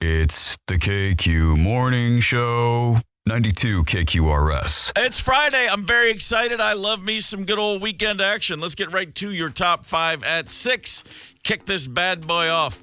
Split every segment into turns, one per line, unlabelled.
It's the KQ Morning Show, 92 KQRS.
It's Friday. I'm very excited. I love me some good old weekend action. Let's get right to your top five at 6. Kick this bad boy off.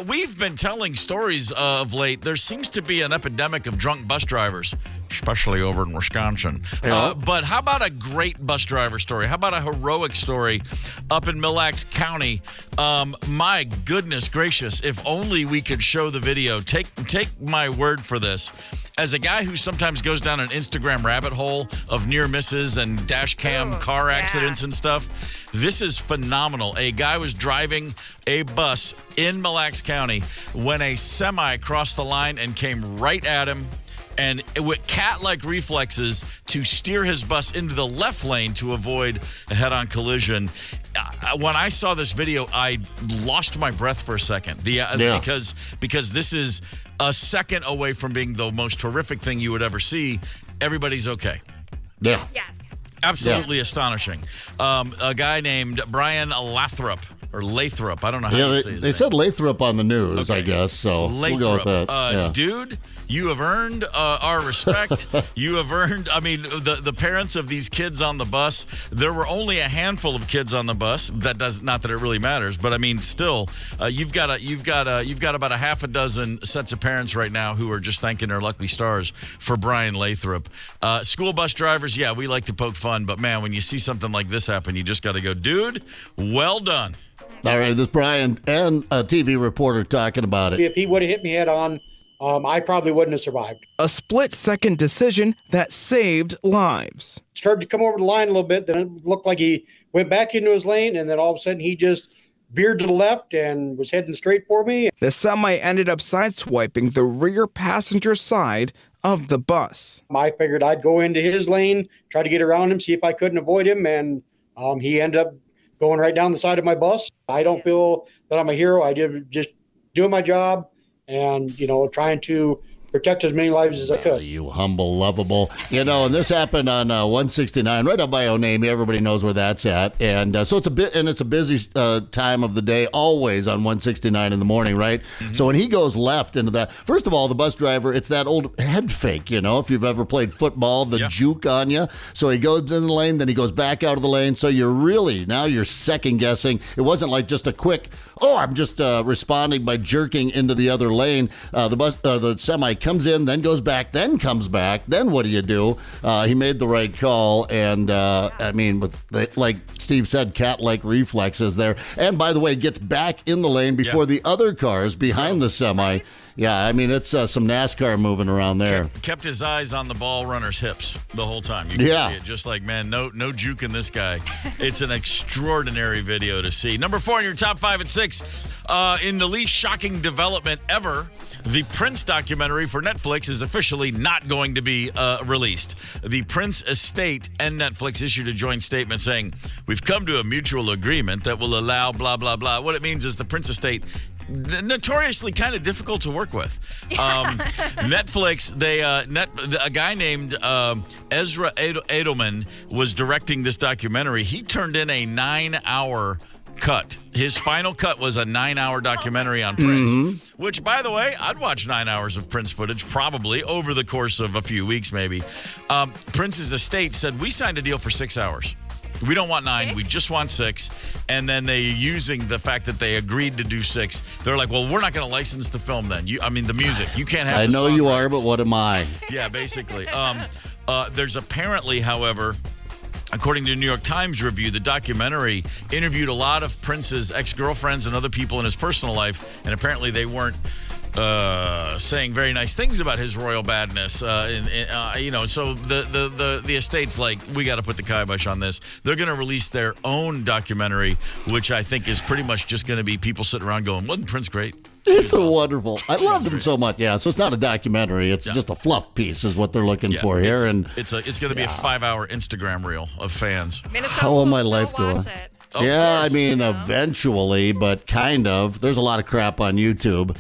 We've been telling stories of late. There seems to be an epidemic of drunk bus drivers, especially over in Wisconsin. But how about a great bus driver story? How about a heroic story up in Mille Lacs County? My goodness gracious, if only we could show the video. Take my word for this. As a guy who sometimes goes down an Instagram rabbit hole of near misses and dash cam car accidents and stuff, this is phenomenal. A guy was driving a bus in Mille Lacs County when a semi crossed the line and came right at him. And with cat-like reflexes to steer his bus into the left lane to avoid a head-on collision. When I saw this video, I lost my breath for a second. Because this is a second away from being the most horrific thing you would ever see. Everybody's okay.
Yeah.
Yes.
Absolutely astonishing. A guy named Brian Lathrop. Or Lathrop. I don't know how you say his name.
They said Lathrop on the news, I guess, so we'll go with that.
Dude, you have earned our respect. You have earned, the parents of these kids on the bus. There were only a handful of kids on the bus. That does not that it really matters, but still, you've got about a half a dozen sets of parents right now who are just thanking their lucky stars for Brian Lathrop. School bus drivers, we like to poke fun, but man, when you see something like this happen, you just got to go, dude, well done.
All right, this is Brian and a TV reporter talking about it.
If he would have hit me head on, I probably wouldn't have survived.
A split-second decision that saved lives.
Started to come over the line a little bit, then it looked like he went back into his lane, and then all of a sudden he just veered to the left and was heading straight for me.
The semi ended up sideswiping the rear passenger side of the bus.
I figured I'd go into his lane, try to get around him, see if I couldn't avoid him, and he ended up going right down the side of my bus. I don't feel that I'm a hero. I did just doing my job and, trying to protect as many lives as I could.
You humble, lovable. And this happened on 169, right up by Onami. Everybody knows where that's at. And so it's a busy time of the day, always on 169 in the morning, right? Mm-hmm. So when he goes left into that, first of all, the bus driver, it's that old head fake, if you've ever played football, the juke on you. So he goes in the lane, then he goes back out of the lane. So you're second guessing. It wasn't like just a quick, I'm just responding by jerking into the other lane. The semi comes in, then goes back, then comes back. Then what do you do? He made the right call, and like Steve said, cat-like reflexes there. And by the way, gets back in the lane before the other cars behind the semi. Yeah, it's some NASCAR moving around there.
Kept his eyes on the ball runner's hips the whole time. You can see it. Just like, man, no juke in this guy. It's an extraordinary video to see. Number 4 in your top 5 at 6. In the least shocking development ever, the Prince documentary for Netflix is officially not going to be released. The Prince estate and Netflix issued a joint statement saying, "We've come to a mutual agreement that will allow blah, blah, blah." What it means is the Prince estate, notoriously kind of difficult to work with. Netflix, a guy named Ezra Edelman was directing this documentary. He turned in a 9-hour cut. His final cut was a 9-hour documentary on Prince, which, by the way, I'd watch 9 hours of Prince footage probably over the course of a few weeks, maybe. Prince's estate said, "We signed a deal for 6 hours. We don't want 9. We just want 6. And then they, using the fact that they agreed to do 6, they're like, "Well, we're not going to license the film then. The music. You can't have
I
the
know
song
you
rights."
are, but what am I?
Yeah, basically. There's apparently, however, according to the New York Times review, the documentary interviewed a lot of Prince's ex-girlfriends and other people in his personal life, and apparently they weren't saying very nice things about his royal badness. So the estate's like, we got to put the kibosh on this. They're going to release their own documentary, which I think is pretty much just going to be people sitting around going, "Wasn't Prince great?"
He's so wonderful. I loved him so much. Yeah, so it's not a documentary. It's just a fluff piece is what they're looking for here.
It's going to be a 5-hour Instagram reel of fans.
How will my life go?
Eventually,
but kind of. There's a lot of crap on YouTube.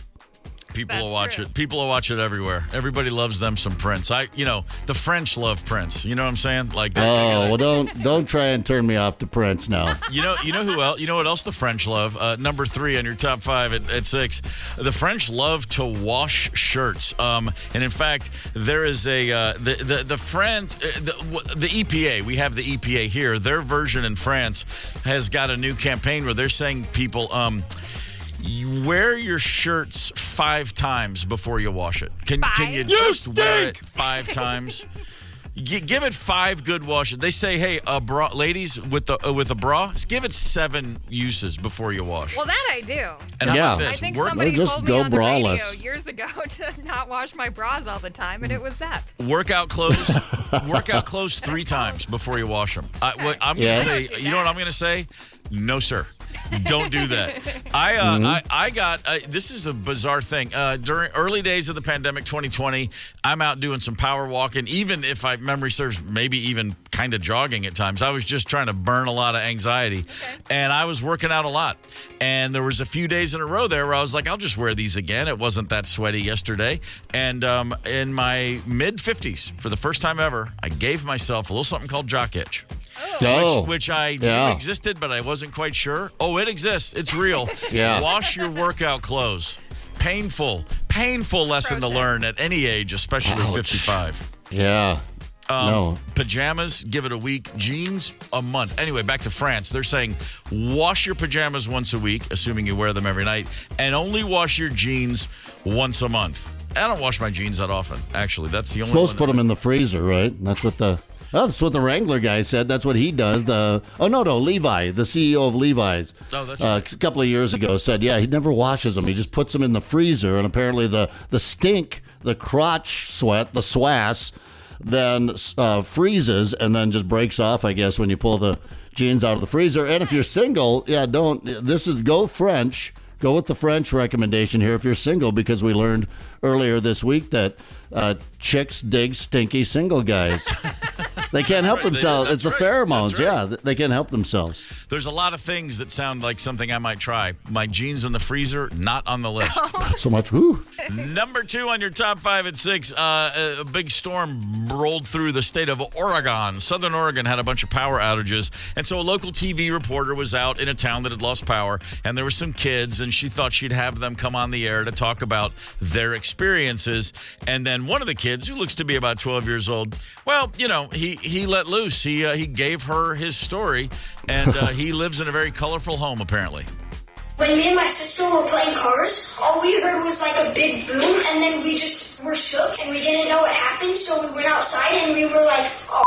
People
That's
will watch
true.
it. People will watch it everywhere. Everybody loves them some Prince. The French love Prince. You know what I'm saying? Like,
Oh, well, don't try and turn me off to Prince now.
you know who else? You know what else the French love? Number 3 on your top 5 at 6. The French love to wash shirts. And in fact, there is the French the EPA. We have the EPA here. Their version in France has got a new campaign where they're saying people you wear your shirts 5 times before you wash it. Can you just wear it 5 times? Give it 5 good washes. They say, hey, ladies with a bra, give it 7 uses before you wash.
Well, that I do.
And how about this?
I think somebody
just
told me
go
on the radio
braless.
years ago to not wash my bras all the time, and it was Zepp.
Workout clothes 3 times before you wash them. I'm going to say, you know what I'm going to say? No, sir. Don't do that. I got this is a bizarre thing. During early days of the pandemic, 2020, I'm out doing some power walking. Even if memory serves, maybe even kind of jogging at times. I was just trying to burn a lot of anxiety, and I was working out a lot. And there was a few days in a row there where I was like, I'll just wear these again. It wasn't that sweaty yesterday. And in my mid 50s, for the first time ever, I gave myself a little something called jock itch. Which I knew existed, but I wasn't quite sure. Oh, it exists. It's real. Wash your workout clothes. Painful lesson to learn at any age, especially 55.
Yeah.
Pajamas, give it a week. Jeans, a month. Anyway, back to France. They're saying wash your pajamas once a week, assuming you wear them every night, and only wash your jeans once a month. I don't wash my jeans that often, actually. That's the only
Supposed to
one.
put them in the freezer, right? That's what the Wrangler guy said. That's what he does. Levi, the CEO of Levi's.
Oh, that's
a couple of years ago said, he never washes them. He just puts them in the freezer, and apparently the stink, the crotch sweat, the swass, then freezes and then just breaks off, I guess, when you pull the jeans out of the freezer. And if you're single, go French. Go with the French recommendation here if you're single, because we learned earlier this week that chicks dig stinky single guys. They can't help themselves. It's the pheromones. Yeah, they can't help themselves.
There's a lot of things that sound like something I might try. My jeans in the freezer, not on the list.
Not so much. Woo.
Number 2 on your top 5 at 6. A big storm rolled through the state of Oregon. Southern Oregon had a bunch of power outages. And so a local TV reporter was out in a town that had lost power. And there were some kids, and she thought she'd have them come on the air to talk about their experiences. And then one of the kids, who looks to be about 12 years old, he let loose. He gave her his story, and he lives in a very colorful home, apparently.
When me and my sister were playing cars, all we heard was like a big boom, and then we just were shook, and we didn't know what happened, so we went outside, and we were like, oh,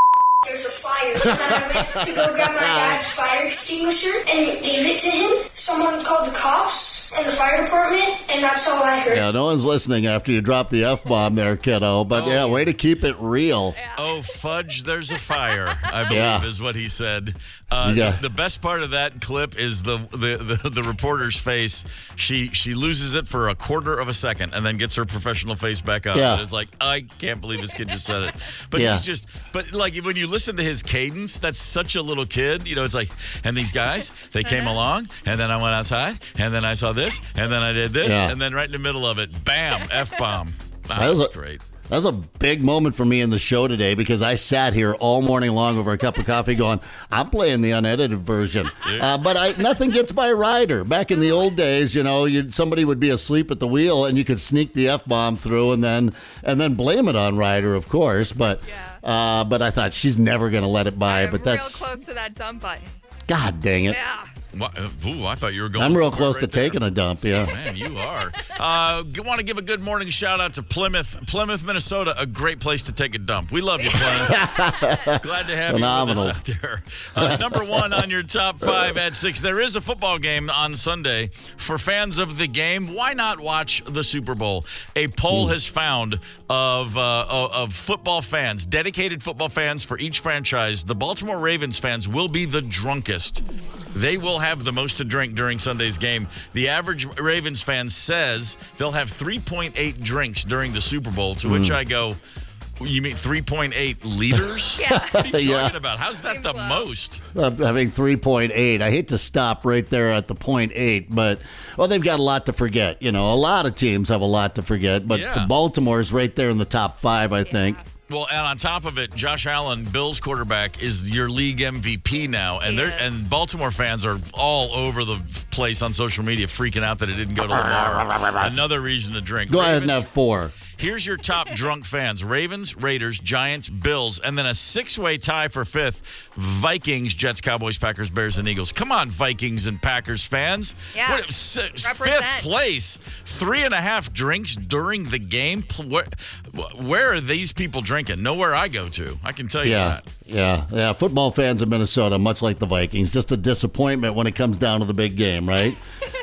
there's a fire. And then I went to go grab my dad's fire extinguisher and gave it to him. Someone called the cops and the fire department, and that's all I heard.
Yeah, no one's listening after you drop the F-bomb there, kiddo. But way to keep it real.
Oh, fudge, there's a fire, I believe is what he said. The best part of that clip is the reporter's face. She loses it for a quarter of a second and then gets her professional face back up.
Yeah.
And it's like, I can't believe this kid just said it. But but like when you listen to his cadence, that's such a little kid. It's like, and these guys, they came along, and then I went outside, and then I saw this, and then I did this, and then right in the middle of it, bam, F-bomb. That was great.
That was a big moment for me in the show today, because I sat here all morning long over a cup of coffee going, I'm playing the unedited version. But nothing gets by Ryder. Back in the old days, somebody would be asleep at the wheel and you could sneak the F-bomb through and then blame it on Ryder, of course. But I thought she's never going to let it by. But that's
real close to that dump button.
God dang it.
Yeah.
Ooh, I thought you were going.
I'm real close to
there.
taking a dump, yeah.
Man, you are. Want to give a good morning shout out to Plymouth, Minnesota, a great place to take a dump. We love you, Plymouth. Glad to have
Phenomenal.
you with us out there. Number 1 on your top 5 at 6. There is a football game on Sunday. For fans of the game, why not watch the Super Bowl? A poll has found of football fans, dedicated football fans for each franchise, the Baltimore Ravens fans will be the drunkest. They will have the most to drink during Sunday's game. The average Ravens fan says they'll have 3.8 drinks during the Super Bowl, to which I go, You mean 3.8 liters?
Yeah.
What are you
Yeah.
talking about? How's that
Seems
the
low.
most?
Having 3.8. I hate to stop right there at the 0.8, but, well, they've got a lot to forget. A lot of teams have a lot to forget, but
Yeah.
Baltimore's right there in the top 5, I think.
Well, and on top of it, Josh Allen, Bills quarterback, is your league MVP now, and and Baltimore fans are all over the place on social media freaking out that it didn't go to Lamar. Another reason to drink.
Go ahead and
Ravens,
have 4.
Here's your top drunk fans: Ravens, Raiders, Giants, Bills, and then a 6-way tie for 5th: Vikings, Jets, Cowboys, Packers, Bears, and Eagles. Come on, Vikings and Packers fans.
Yeah.
What, 5th
Represent.
place, 3.5 drinks during the game. Where are these people drinking? Nowhere I go to. I can tell you that.
Yeah. Football fans of Minnesota, much like the Vikings, just a disappointment when it comes down to the big game, right?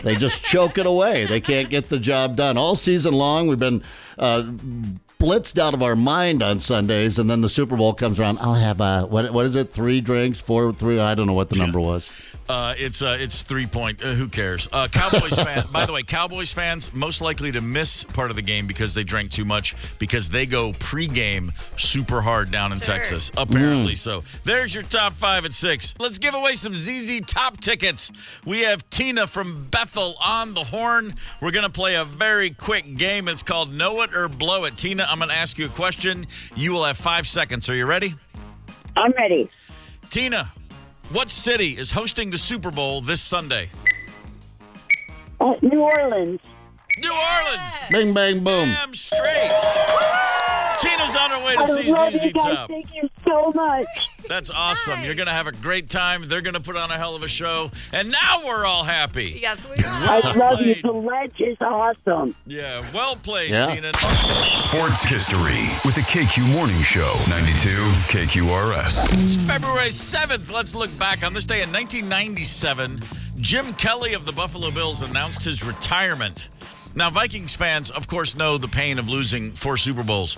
They just choke it away. They can't get the job done. All season long, we've been blitzed out of our mind on Sundays, and then the Super Bowl comes around. I'll have, what is it, 3 drinks, 4, 3? I don't know what the number was.
It's 3 point. Who cares? Cowboys fan. By the way, Cowboys fans most likely to miss part of the game because they drank too much, because they go pregame super hard down in Texas. Apparently so. There's your top 5 at 6. Let's give away some ZZ Top tickets. We have Tina from Bethel on the horn. We're gonna play a very quick game. It's called Know It or Blow It. Tina, I'm gonna ask you a question. You will have 5 seconds. Are you ready?
I'm ready.
Tina, what city is hosting the Super Bowl this Sunday?
New Orleans.
New Orleans.
Bing, bang, boom.
Damn straight. Tina's on her way to
I
see
love
ZZ
you guys.
Top.
Thank you so much.
That's awesome. You're going to have a great time. They're going to put on a hell of a show. And now we're all happy.
Yes, we are.
I
Well
love you.
played.
The ledge is awesome.
Yeah, well played,
Yeah.
Tina.
Sports history with the KQ Morning Show. 92 KQRS.
It's February 7th. Let's look back. On this day in 1997, Jim Kelly of the Buffalo Bills announced his retirement. Now, Vikings fans, of course, know the pain of losing 4 Super Bowls.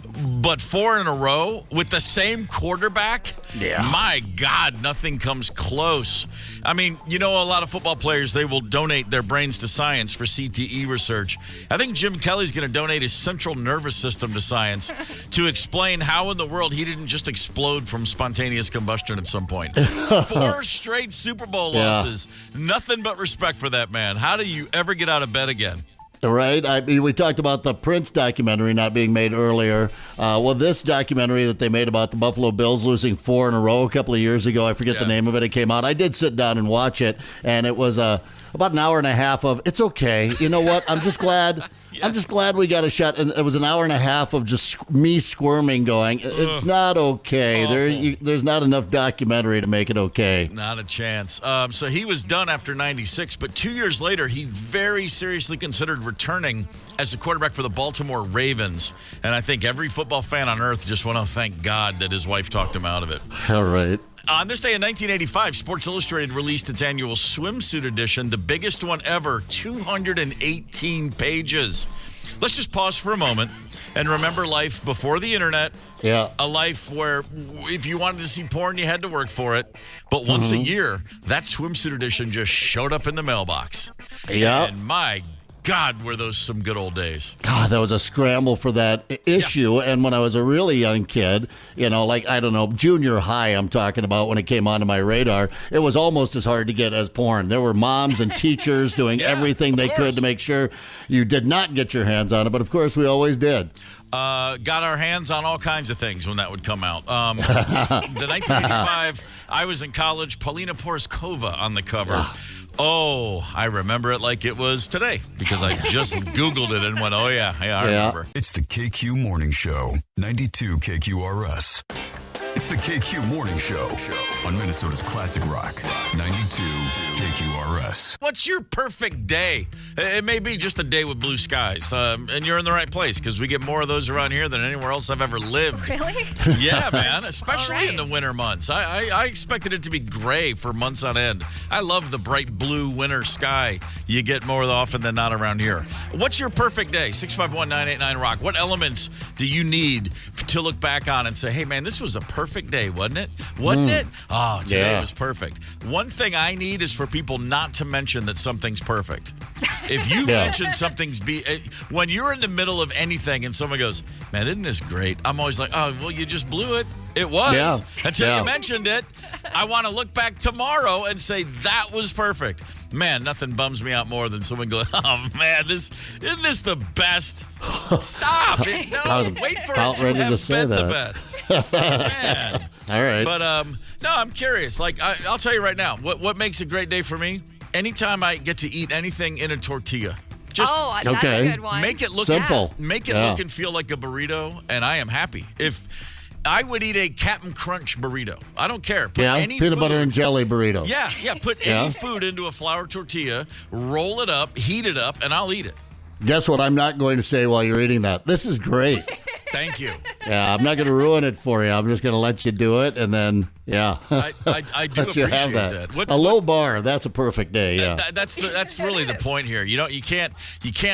But 4 in a row with the same quarterback?
Yeah.
My God, nothing comes close. I mean, a lot of football players, they will donate their brains to science for CTE research. I think Jim Kelly's going to donate his central nervous system to science to explain how in the world he didn't just explode from spontaneous combustion at some point. 4 straight Super Bowl losses. Nothing but respect for that man. How do you ever get out of bed again?
Right. I mean, we talked about the Prince documentary not being made earlier. Well, this documentary that they made about the Buffalo Bills losing 4 in a row a couple of years ago, I forget the name of it. It came out. I did sit down and watch it, and it was about an hour and a half of, it's okay. You know what? I'm just glad. I'm just glad we got a shot. And it was an hour and a half of just me squirming going, it's not okay. There's not enough documentary to make it okay.
Not a chance. So he was done after 96, but 2 years later, he very seriously considered returning as a quarterback for the Baltimore Ravens. And I think every football fan on earth just want to thank God that his wife talked him out of it.
All right.
On this day in 1985, Sports Illustrated released its annual swimsuit edition, the biggest one ever, 218 pages. Let's just pause for a moment and remember life before the internet.
Yeah.
A life where if you wanted to see porn, you had to work for it. But once a year, that swimsuit edition just showed up in the mailbox.
Yeah.
And my God, were those some good old days.
God, that was a scramble for that issue. Yeah. And when I was a really young kid, like, I don't know, junior high I'm talking about when it came onto my radar, it was almost as hard to get as porn. There were moms and teachers doing everything they could to make sure you did not get your hands on it. But, of course, we always did.
Got our hands on all kinds of things when that would come out. The 1985, I was in college, Paulina Poroskova on the cover. Oh, I remember it like it was today because I just Googled it and went, I remember.
It's the KQ Morning Show, 92 KQRS. It's the KQ Morning Show on Minnesota's Classic Rock, 92 KQRS.
What's your perfect day? It may be just a day with blue skies, and you're in the right place because we get more of those around here than anywhere else I've ever lived.
Really?
Yeah, man, especially
All right.
in the winter months. I expected it to be gray for months on end. I love the bright blue winter sky you get more often than not around here. What's your perfect day? 651-989-ROCK. What elements do you need to look back on and say, hey, man, this was a perfect perfect day, wasn't it? Wasn't it? Oh, today
Yeah.
was perfect. One thing I need is for people not to mention that something's perfect. If you mention something's when you're in the middle of anything and someone goes, man, isn't this great? I'm always like, oh, well, you just blew it. It was.
Yeah.
Until you mentioned it. I want to look back tomorrow and say that was perfect. Man, nothing bums me out more than someone going, oh, man, isn't this the best? Stop.
I was
Wait for
about
it to
ready to
have
say
been the
that.
best. Man.
All right.
But, no, I'm curious. Like, I'll tell you right now, what makes a great day for me? Anytime I get to eat anything in a tortilla. Just
that's
Okay.
a good one.
make it look
Simple.
Make it look and feel like a burrito, and I am happy. If I would eat a Captain Crunch burrito, I don't care. Put any
peanut
food,
butter and jelly burrito.
Yeah. Put any food into a flour tortilla, roll it up, heat it up, and I'll eat it.
Guess what I'm not going to say while you're eating that? This is great.
Thank you.
Yeah, I'm not going to ruin it for you. I'm just going to let you do it, and then,
I do
let you have
appreciate that.
A low bar, that's a perfect day, yeah.
That's really the point here. You can't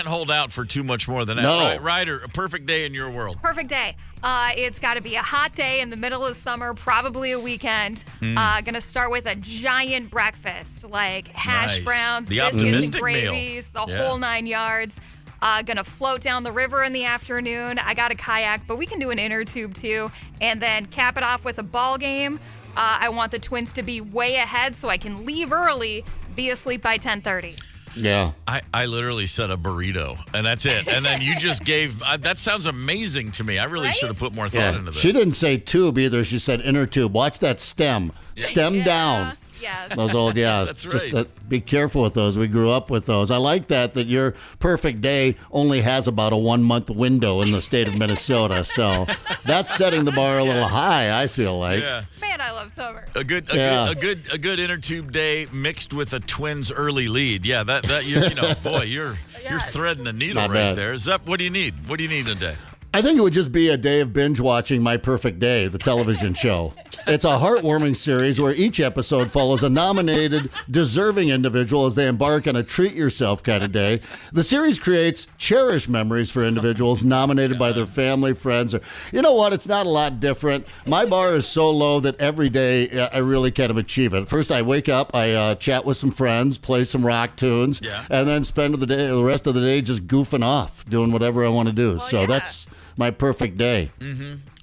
hold out for too much more than that.
No.
Right, Ryder, a perfect day in your world.
Perfect day. It's got to be a hot day in the middle of summer, probably a weekend. Gonna start with a giant breakfast, like hash
Nice.
browns,
The
biscuits and
optimistic meal.
gravies, the whole 9 yards. Gonna float down the river in the afternoon. I got a kayak, but we can do an inner tube too. And then cap it off with a ball game. I want the Twins to be way ahead so I can leave early, be asleep by 10:30.
Yeah.
I literally said a burrito, and that's it. And then you just gave that sounds amazing to me. I really should have put more thought into this.
She didn't say tube either. She said inner tube. Watch that stem. Stem down.
Yes.
Those old,
That's right.
Just be careful with those. We grew up with those. I like that your perfect day only has about a 1 month window in the state of Minnesota. So that's setting the bar a little high, I feel like.
Yeah.
Man, I love summer.
A good inner tube day mixed with a Twins early lead. Yeah, that you're threading the needle
Not
right
bad.
there. Zepp, what do you need? What do you need today?
I think it would just be a day of binge watching My Perfect Day, the television show. It's a heartwarming series where each episode follows a nominated, deserving individual as they embark on a treat yourself kind of day. The series creates cherished memories for individuals nominated by their family, friends, or you know what? It's not a lot different. My bar is so low that every day I really kind of achieve it. First, I wake up, I chat with some friends, play some rock tunes, and then spend the rest of the day just goofing off, doing whatever I want to do. That's my perfect day.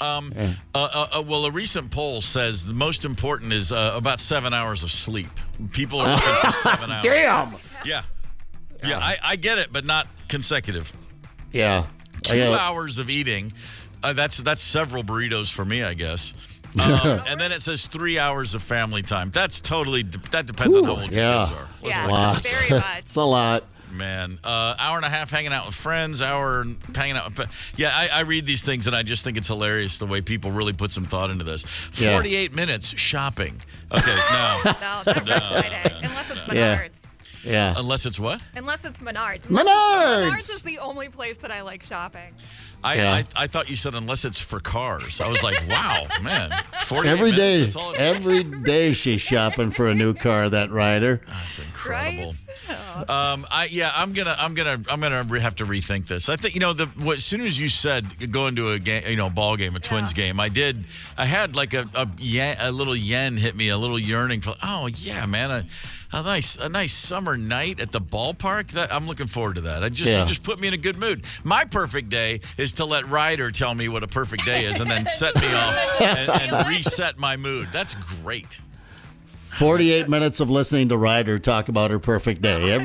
Well, a recent poll says the most important is about 7 hours of sleep. People are looking for 7 hours.
Damn.
Yeah. I get it, but not consecutive.
Yeah.
2 hours of eating. That's several burritos for me, I guess. And then it says 3 hours of family time. That depends on how old your kids are.
Yeah, very much.
It's a lot.
Man, hour and a half hanging out with friends, hour hanging out. I read these things and I just think it's hilarious the way people really put some thought into this. 48 minutes shopping. Okay, no.
No, never Friday. Unless it's Menards.
Yeah.
Unless it's what?
Unless it's Menards.
Menards!
Menards is the only place that I like shopping.
I thought you said unless it's for cars. I was like, wow, man. 48
Every
minutes,
day,
that's all it takes.
every day she's shopping for a new car. That rider.
That's incredible.
Right?
I'm gonna have to rethink this. I think as soon as you said go into a game, ball game, a Twins game, I had like a little yen hit me, a little yearning for. Oh yeah, man, a nice summer night at the ballpark. That I'm looking forward to that. It just put me in a good mood. My perfect day is to let Ryder tell me what a perfect day is, and then set me off and reset my mood. That's great.
48 minutes of listening to Ryder talk about her perfect day.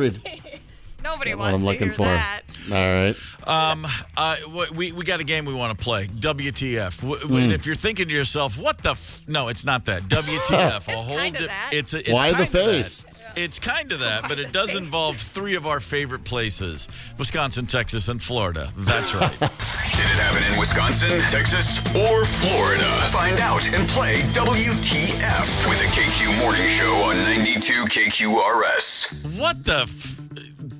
Nobody
what
wants
I'm
to
looking
hear
for.
that.
All right.
We got a game we want to play. WTF. If you're thinking to yourself, what the? No, it's not that. WTF. It's
Why the
kind of
face?
that. It's kind of that, but it does involve three of our favorite places: Wisconsin, Texas, and Florida. That's right.
Did it happen in Wisconsin, Texas, or Florida? Find out and play WTF with the KQ Morning Show on 92 KQRS.
What the?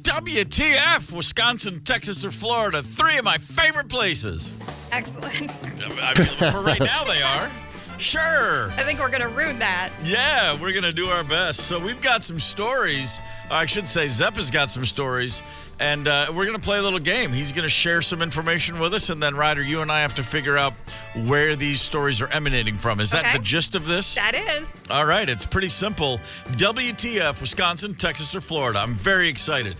WTF? Wisconsin, Texas, or Florida? Three of my favorite places.
Excellent.
I mean, for right now, they are. Sure.
I think we're going to ruin that.
Yeah, we're going to do our best. So we've got some stories. I should say Zepp has got some stories. And we're going to play a little game. He's going to share some information with us. And then, Ryder, you and I have to figure out where these stories are emanating from. Is that the gist of this?
That is.
All right. It's pretty simple. WTF, Wisconsin, Texas, or Florida? I'm very excited.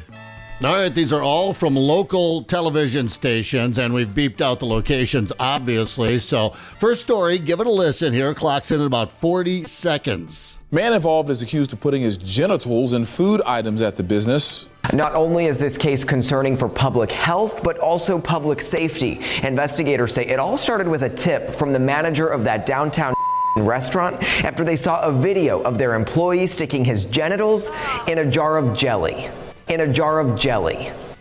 All right, these are all from local television stations, and we've beeped out the locations, obviously. So, first story, give it a listen here. Clock's in about 40 seconds.
Man involved is accused of putting his genitals in food items at the business.
Not only is this case concerning for public health, but also public safety. Investigators say it all started with a tip from the manager of that downtown restaurant after they saw a video of their employee sticking his genitals in a jar of jelly.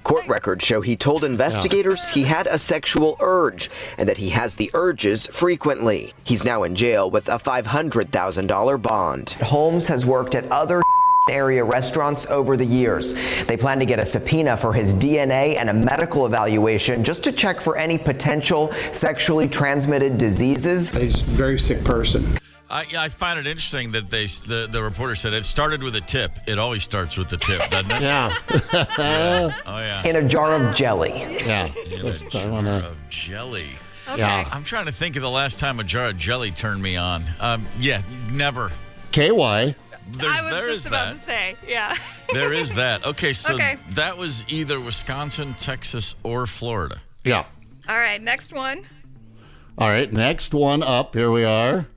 Court records show he told investigators he had a sexual urge and that he has the urges frequently. He's now in jail with a $500,000 bond. Holmes has worked at other area restaurants over the years. They plan to get a subpoena for his DNA and a medical evaluation just to check for any potential sexually transmitted diseases.
He's a very sick person.
I find it interesting that the reporter said it started with a tip. It always starts with the tip, doesn't it?
Yeah.
Oh, yeah.
In a jar of jelly.
Yeah.
Of jelly.
Okay.
Yeah.
I'm trying to think of the last time a jar of jelly turned me on. Yeah, never.
KY.
I was
There
just
is
about
that.
to say, yeah.
There is that. Okay, so
Okay.
that was either Wisconsin, Texas, or Florida.
Yeah.
All right, next one.
All right, next one up. Here we are.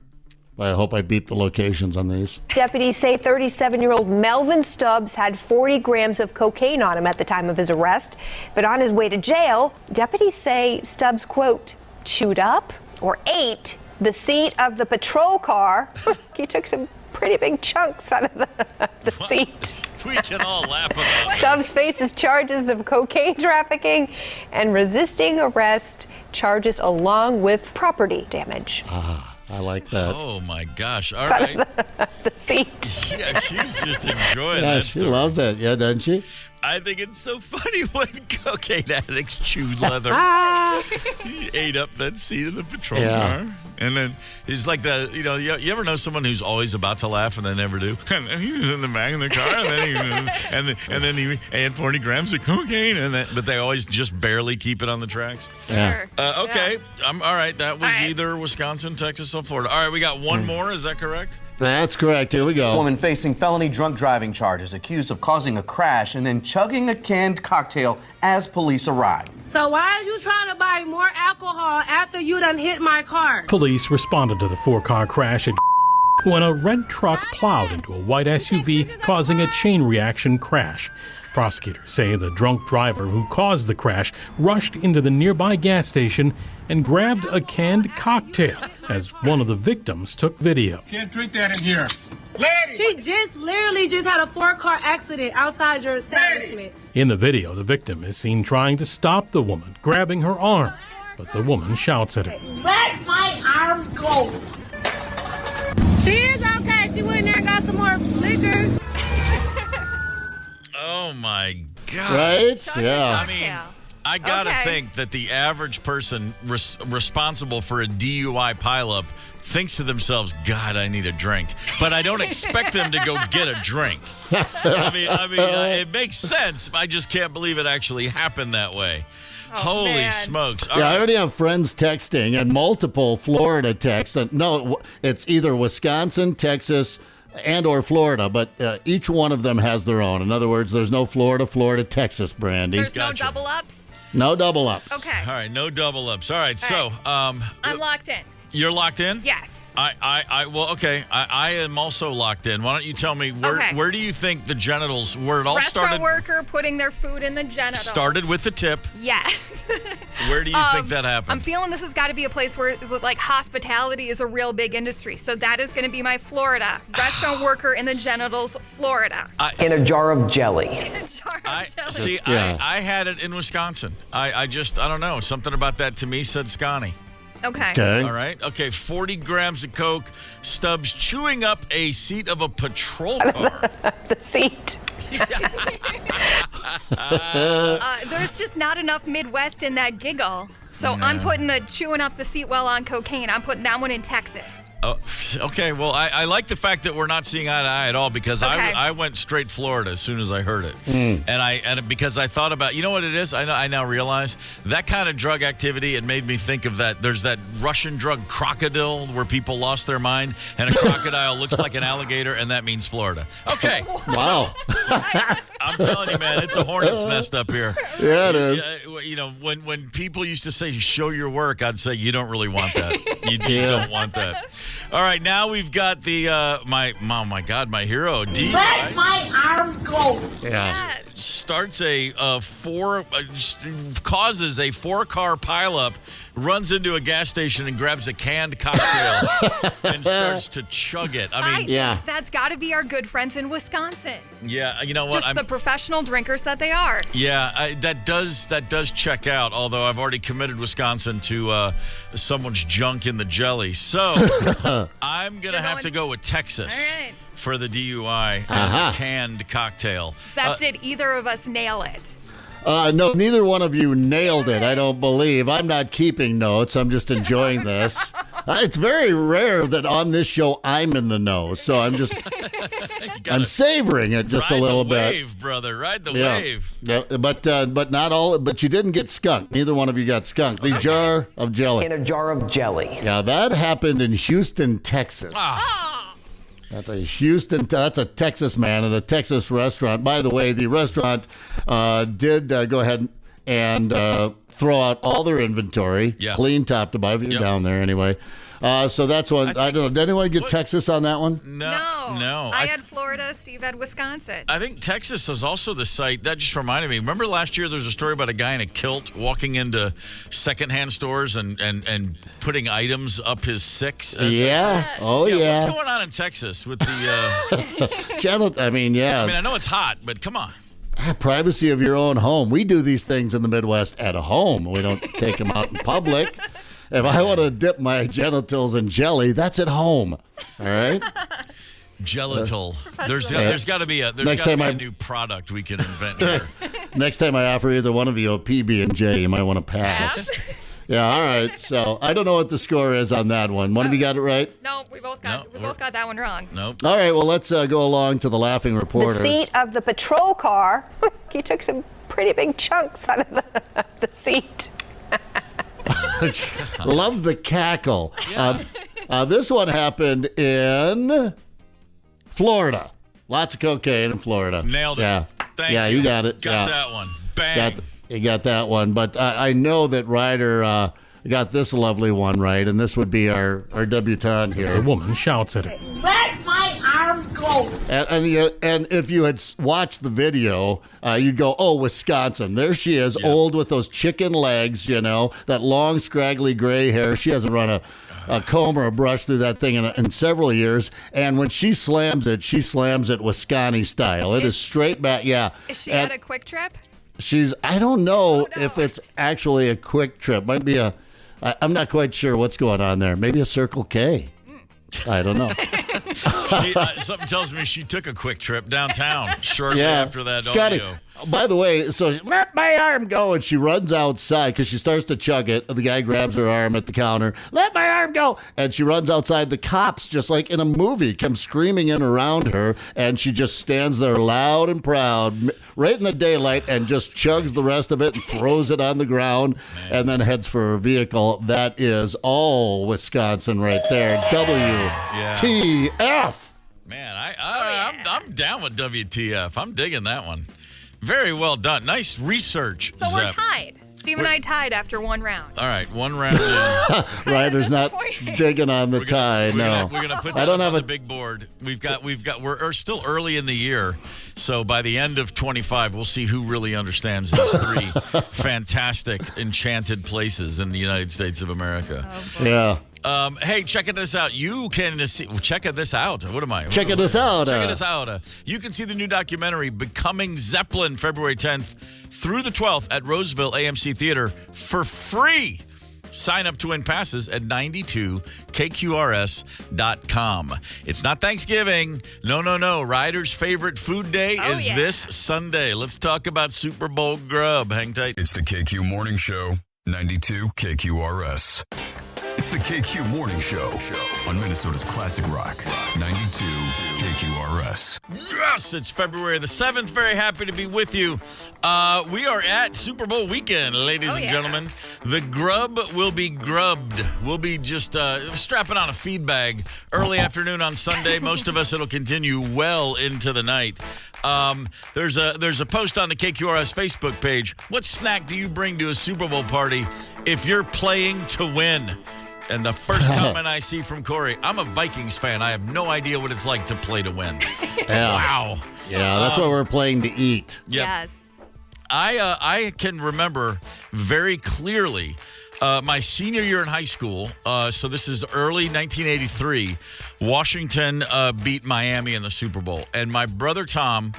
I hope I beat the locations on these.
Deputies say 37-year-old Melvin Stubbs had 40 grams of cocaine on him at the time of his arrest. But on his way to jail, deputies say Stubbs, quote, chewed up or ate the seat of the patrol car. He took some pretty big chunks out of the seat.
We can all laugh about this.
Stubbs faces charges of cocaine trafficking and resisting arrest charges along with property damage.
I like that.
Oh, my gosh. All right.
The seat.
Yeah, she's just enjoying
Yeah,
that
she
story.
loves it. Yeah, doesn't she?
I think it's so funny when cocaine addicts chew leather. He ate up that seat of the patrol car. And then it's like you ever know someone who's always about to laugh and they never do? And then he was in the back of the car, and then he had 40 grams of cocaine, but they always just barely keep it on the tracks.
Yeah.
Okay, all right. That was either Wisconsin, Texas, or Florida. All right, we got one more. Is that correct?
That's correct. Here we go.
Woman facing felony drunk driving charges, accused of causing a crash and then chugging a canned cocktail as police arrive.
So why are you trying to buy more alcohol after you done hit my car?
Police responded to the four-car crash at when a red truck plowed into a white SUV, causing a chain reaction crash. Prosecutors say the drunk driver who caused the crash rushed into the nearby gas station and grabbed a canned cocktail as one of the victims took video.
Can't drink that in here. Lady!
She literally just had a 4-car accident outside your establishment.
In the video, the victim is seen trying to stop the woman, grabbing her arm, but the woman shouts at her.
Let my arm go. She is okay. She went in there and got some more liquor.
Oh, my God.
Right? Yeah.
I mean, I got to think that the average person responsible for a DUI pileup thinks to themselves, God, I need a drink. But I don't expect them to go get a drink. I mean, it makes sense. I just can't believe it actually happened that way. Holy smokes. All
I
right.
already have friends texting and multiple Florida texts. No, it's either Wisconsin, Texas, and or Florida, but each one of them has their own. In other words, there's no Florida, Texas, Brandy.
There's no double ups?
No double ups.
Okay.
All right, no double ups. All right, so
I'm locked in.
You're locked in?
Yes.
I am also locked in. Why don't you tell me where do you think the genitals, where it all
Restaurant
started?
worker putting their food in the genitals.
Started with the tip.
Yes.
Where do you think that happened?
I'm feeling this has got to be a place where like hospitality is a real big industry. So that is going to be my Florida. Restaurant worker in the genitals, Florida.
In a jar of jelly.
See, I had it in Wisconsin. I don't know. Something about that to me said Scotty.
Okay.
All right. Okay. 40 grams of Coke. Stubbs chewing up a seat of a patrol car.
The seat.
There's just not enough Midwest in that giggle. So
No.
I'm putting the chewing up the seat while on cocaine. I'm putting that one in Texas.
Oh, okay. Well, I like the fact that we're not seeing eye to eye at all because I went straight Florida as soon as I heard it, and because I thought about, you know what it is. I now realize that kind of drug activity. It made me think of that. There's that Russian drug crocodile where people lost their mind, and a crocodile looks like an alligator, and that means Florida. Okay.
Wow.
I'm telling you, man, it's a hornet's nest up here.
Yeah, it is.
You know, when people used to say show your work, I'd say you don't really want that. You don't want that. All right, now we've got the my hero D.
Let my arm go.
Yeah.
Starts causes a 4-car pileup, runs into a gas station and grabs a canned cocktail and starts to chug it. I mean,
that's got to be our good friends in Wisconsin.
Yeah, you know what?
Just the professional drinkers that they are.
Yeah, that does check out. Although I've already committed Wisconsin to someone's junk in the jelly, so I'm gonna have to go with Texas.
All right.
For the DUI canned cocktail.
That did either of us nail it?
No, neither one of you nailed it, I don't believe. I'm not keeping notes. I'm just enjoying this. It's very rare that on this show I'm in the know, so I'm just I'm savoring it just a little bit.
Ride the wave, brother. Ride the wave.
Yeah, but not all. But you didn't get skunked. Neither one of you got skunked. The jar of jelly.
In a jar of jelly.
Yeah, that happened in Houston, Texas. That's a Texas man at a Texas restaurant. By the way, the restaurant did go ahead and throw out all their inventory, clean top to bottom. You're down there anyway. So that's one. I don't know. Did anyone get Texas on that one?
No.
I had Florida. Steve had Wisconsin.
I think Texas is also the site. That just reminded me. Remember last year there was a story about a guy in a kilt walking into secondhand stores and putting items up his six?
Yeah.
What's going on in Texas with the...
I mean,
I know it's hot, but come on.
Privacy of your own home. We do these things in the Midwest at home. We don't take them out in public. If I want to dip my genitals in jelly, that's at home. All right?
Gelatal. There's got to be a new product we can invent here.
Next time I offer either one of you a PB&J, you might want to pass. Yeah, all right. So I don't know what the score is on that one. One of you got it right?
No, we both got that one wrong.
Nope.
All right, well, let's go along to the laughing reporter.
The seat of the patrol car, he took some pretty big chunks out of the seat.
Love the cackle. This one happened in Florida. Lots of cocaine in Florida.
Nailed it.
Yeah.
Thank you.
You got it.
Got that one. Bang.
You got that one. But I know that Ryder got this lovely one right, and this would be our debutante here.
The woman shouts at it.
Let my arm go.
And if you had watched the video, you'd go, oh, Wisconsin. There she is, old with those chicken legs, that long, scraggly gray hair. She hasn't run a comb or a brush through that thing in several years. And when she slams it Wisconsin style. It is straight back,
Is she at a Quick Trip?
I don't know if it's actually a Quick Trip. Might be I'm not quite sure what's going on there. Maybe a Circle K. I don't know.
Something tells me she took a quick trip downtown shortly after that audio.
By the way, so let my arm go, and she runs outside because she starts to chug it. The guy grabs her arm at the counter. Let my arm go, and she runs outside. The cops, just like in a movie, come screaming in around her, and she just stands there loud and proud, right in the daylight, and just chugs the rest of it and throws it on the ground, and then heads for her vehicle. That is all Wisconsin right there. WTF.
Man, I'm down with WTF. I'm digging that one. Very well done. Nice research,
So we're
Zepp.
tied. Steve and I tied after one round.
All right, one round in.
Ryder's not digging on the tie.
We're gonna put that on the big board. We're still early in the year, so by the end of 25, we'll see who really understands these three fantastic, enchanted places in the United States of America.
Yeah.
Hey, check this out. You can check this out. What am I?
Check this out.
Check this out. You can see the new documentary, Becoming Zeppelin, February 10th through the 12th at Roseville AMC Theater for free. Sign up to win passes at 92kqrs.com. It's not Thanksgiving. No. Ryder's favorite food day is this Sunday. Let's talk about Super Bowl grub. Hang tight.
It's the KQ Morning Show, 92 KQRS. It's the KQ Morning Show on Minnesota's Classic Rock, 92 KQRS.
Yes, it's February the 7th. Very happy to be with you. We are at Super Bowl weekend, ladies and gentlemen. The grub will be grubbed. We'll be just strapping on a feed bag early afternoon on Sunday. Most of us, it'll continue well into the night. There's a post on the KQRS Facebook page. What snack do you bring to a Super Bowl party if you're playing to win? And the first comment I see from Corey, I'm a Vikings fan. I have no idea what it's like to play to win.
Yeah.
Wow.
Yeah, that's what we're playing to eat.
Yep.
Yes.
I can remember very clearly my senior year in high school. So this is early 1983. Washington beat Miami in the Super Bowl. And my brother Tom,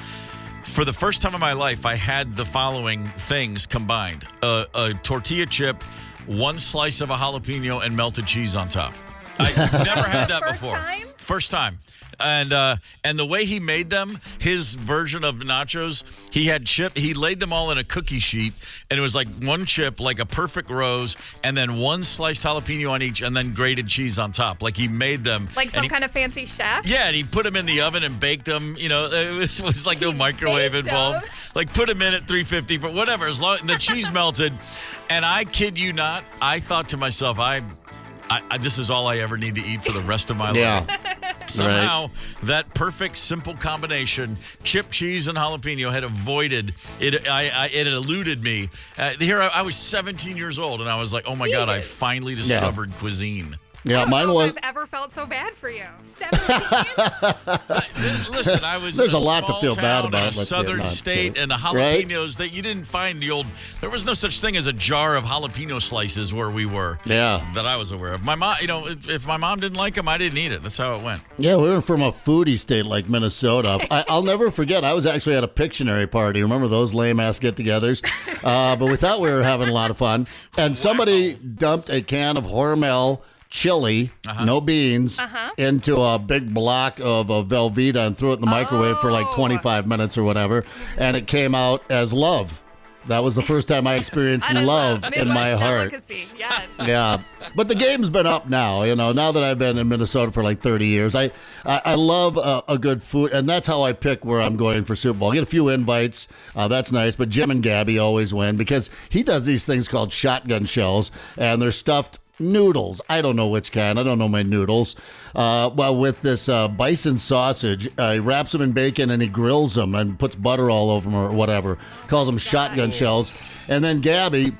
for the first time in my life, I had the following things combined. A tortilla chip, one slice of a jalapeno, and melted cheese on top. I never had that before. First time. And the way he made them, his version of nachos, he laid them all in a cookie sheet, and it was like one chip, like a perfect rose, and then one sliced jalapeno on each, and then grated cheese on top. Like he made them.
Like some kind of fancy chef?
Yeah, and he put them in the oven and baked them. You know, it was like no microwave involved. Like put them in at 350, but whatever. As long the cheese melted, and I kid you not, I thought to myself, I this is all I ever need to eat for the rest of my life. Somehow, that perfect, simple combination, chip, cheese, and jalapeno, had avoided it. It had eluded me. Here, I was 17 years old, and I was like, oh, my God, I finally discovered cuisine.
Yeah, mine was.
I've ever felt so bad for you. 17?
Listen, I was
There's
in
a lot to feel bad about.
In a southern state, and the jalapenos that you didn't find there was no such thing as a jar of jalapeno slices where we were.
Yeah.
That I was aware of. My mom, if my mom didn't like them, I didn't eat it. That's how it went.
Yeah, we were from a foodie state like Minnesota. I'll never forget. I was actually at a Pictionary party. Remember those lame-ass get-togethers? But we thought we were having a lot of fun. And somebody dumped a can of Hormel chili, no beans, into a big block of Velveeta and threw it in the microwave for like 25 minutes or whatever. And it came out as love. That was the first time I experienced love in my heart.
Yes.
Yeah. But the game's been up now, now that I've been in Minnesota for like 30 years. I love a good food, and that's how I pick where I'm going for Super Bowl. I get a few invites. That's nice. But Jim and Gabby always win because he does these things called shotgun shells, and they're stuffed noodles. I don't know which kind. I don't know my noodles. Well, with this bison sausage, he wraps them in bacon and he grills them and puts butter all over them or whatever. Calls them shotgun shells. And then Gabby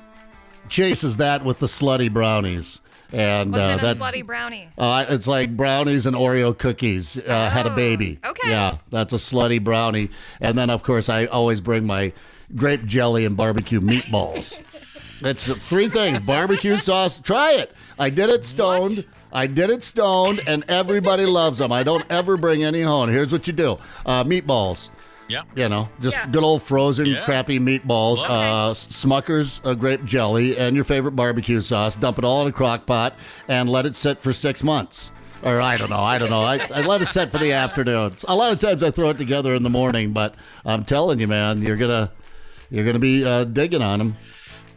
chases that with the slutty brownies. And
What's in
that's
a slutty brownie?
It's like brownies and Oreo cookies had a baby.
Okay.
Yeah, that's a slutty brownie. And then, of course, I always bring my grape jelly and barbecue meatballs. It's three things. Barbecue sauce. Try it. I did it stoned. What? I did it stoned, and everybody loves them. I don't ever bring any home. Here's what you do. Meatballs.
Yeah.
Just good old frozen crappy meatballs. Smucker's grape jelly, and your favorite barbecue sauce. Dump it all in a crock pot and let it sit for 6 months. Or I don't know. I let it sit for the afternoon. A lot of times I throw it together in the morning, but I'm telling you, man, you're gonna be digging on them.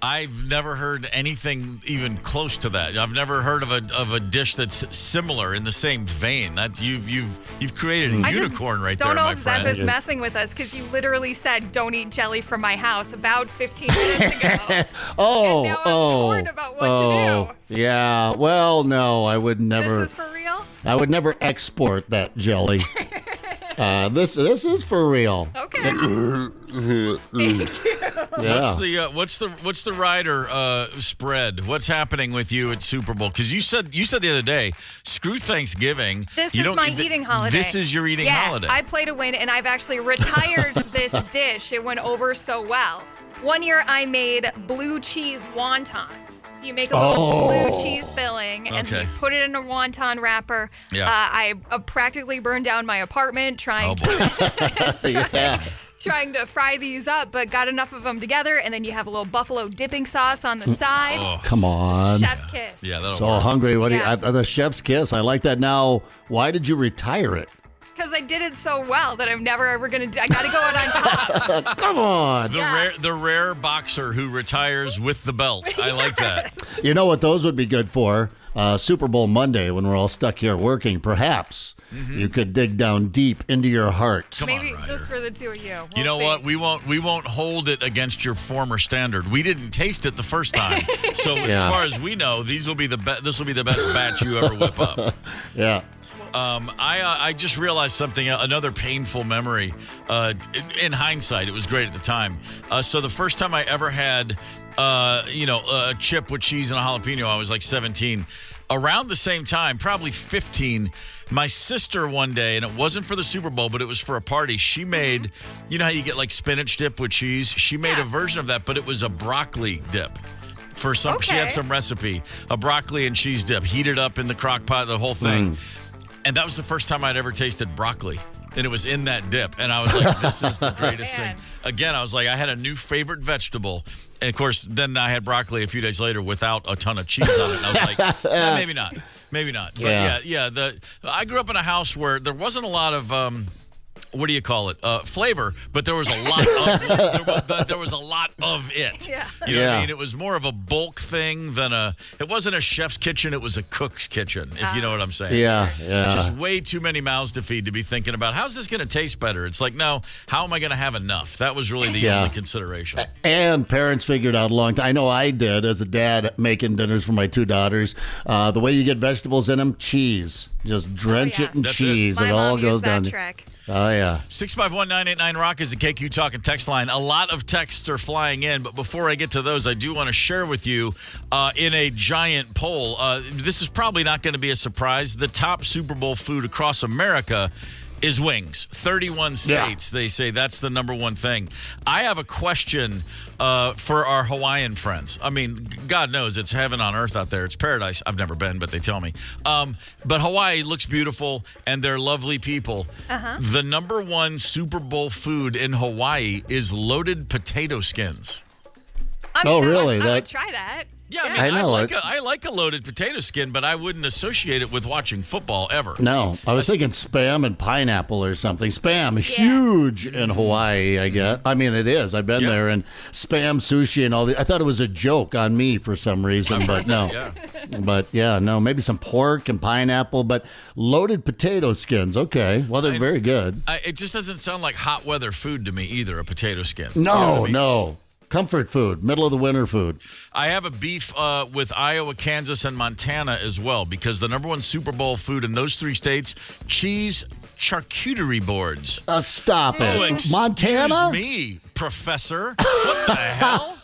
I've never heard anything even close to that. I've never heard of a dish that's similar in the same vein. That you've created a unicorn right there, my friend.
Don't know if Zepp is messing with us because you literally said don't eat jelly from my house about 15 minutes ago. And now I'm torn about what to do.
Yeah. Well, no, I would never.
This is for real?
I would never export that jelly. This is for real.
Okay.
Yeah.
What's the rider spread? What's happening with you at Super Bowl? Because you said the other day, screw Thanksgiving.
This is my eating holiday.
This is your eating holiday.
I play to win, and I've actually retired this dish. It went over so well. One year I made blue cheese wontons. You make a little blue cheese filling, and you put it in a wonton wrapper.
Yeah.
I practically burned down my apartment trying to fry these up, but got enough of them together, and then you have a little buffalo dipping sauce on the side.
Oh, come on.
Chef's kiss.
Yeah, that'll
so
work.
Hungry. What? The chef's kiss. I like that. Now, why did you retire it?
Because I did it so well that I'm never ever going to do. I got to go out on top.
Come on.
The rare boxer who retires with the belt. I like that.
You know what those would be good for? Super Bowl Monday when we're all stuck here working, perhaps you could dig down deep into your heart.
Maybe just for the two of you.
You know what? We won't hold it against your former standard. We didn't taste it the first time, so as far as we know, this will be the best batch you ever whip up.
Yeah.
I just realized something, another painful memory. In hindsight, it was great at the time. So the first time I ever had, a chip with cheese and a jalapeno, I was like 17. Around the same time, probably 15, my sister one day, and it wasn't for the Super Bowl, but it was for a party, she made, you know how you get like spinach dip with cheese? She made a version of that, but it was a broccoli dip. She had some recipe, a broccoli and cheese dip, heated up in the crock pot, the whole thing. And that was the first time I'd ever tasted broccoli. And it was in that dip. And I was like, this is the greatest thing. Again, I was like, I had a new favorite vegetable. And, of course, then I had broccoli a few days later without a ton of cheese on it. And I was like, maybe not. Maybe not. But, I grew up in a house where there wasn't a lot of what do you call it? Flavor, but there was a lot of there was a lot of it.
Yeah.
You know what I mean? It was more of a bulk thing than it wasn't a chef's kitchen, it was a cook's kitchen, if you know what I'm saying.
Yeah.
Just way too many mouths to feed to be thinking about how's this going to taste better. It's like, no, how am I going to have enough? That was really the only consideration.
And parents figured out a long time. I know I did as a dad making dinners for my two daughters. The way you get vegetables in them, cheese. Just drench it in cheese. It all goes down. Oh, yeah.
651-989-ROCK is the KQ Talking text line. A lot of texts are flying in, but before I get to those, I do want to share with you in a giant poll. This is probably not going to be a surprise. The top Super Bowl food across America is wings. 31 states, they say that's the number one thing. I have a question for our Hawaiian friends. I mean, God knows it's heaven on earth out there. It's paradise. I've never been, but they tell me. But Hawaii looks beautiful, and they're lovely people. The number one Super Bowl food in Hawaii is loaded potato skins.
Really?
I would try that.
Yeah, I mean, I like a loaded potato skin, but I wouldn't associate it with watching football ever.
No, I was thinking Spam and pineapple or something. Spam, huge in Hawaii, I guess. I mean, it is. I've been there, and Spam sushi and all that. I thought it was a joke on me for some reason, but no. But no, maybe some pork and pineapple, but loaded potato skins. Okay, well, they're very good.
It just doesn't sound like hot weather food to me either, a potato skin.
No,
you know what I mean?
No. Comfort food, middle of the winter food.
I have a beef with Iowa, Kansas, and Montana as well, because the number one Super Bowl food in those three states, cheese charcuterie boards.
Stop it.
Excuse
Montana?
me, Professor. What the hell?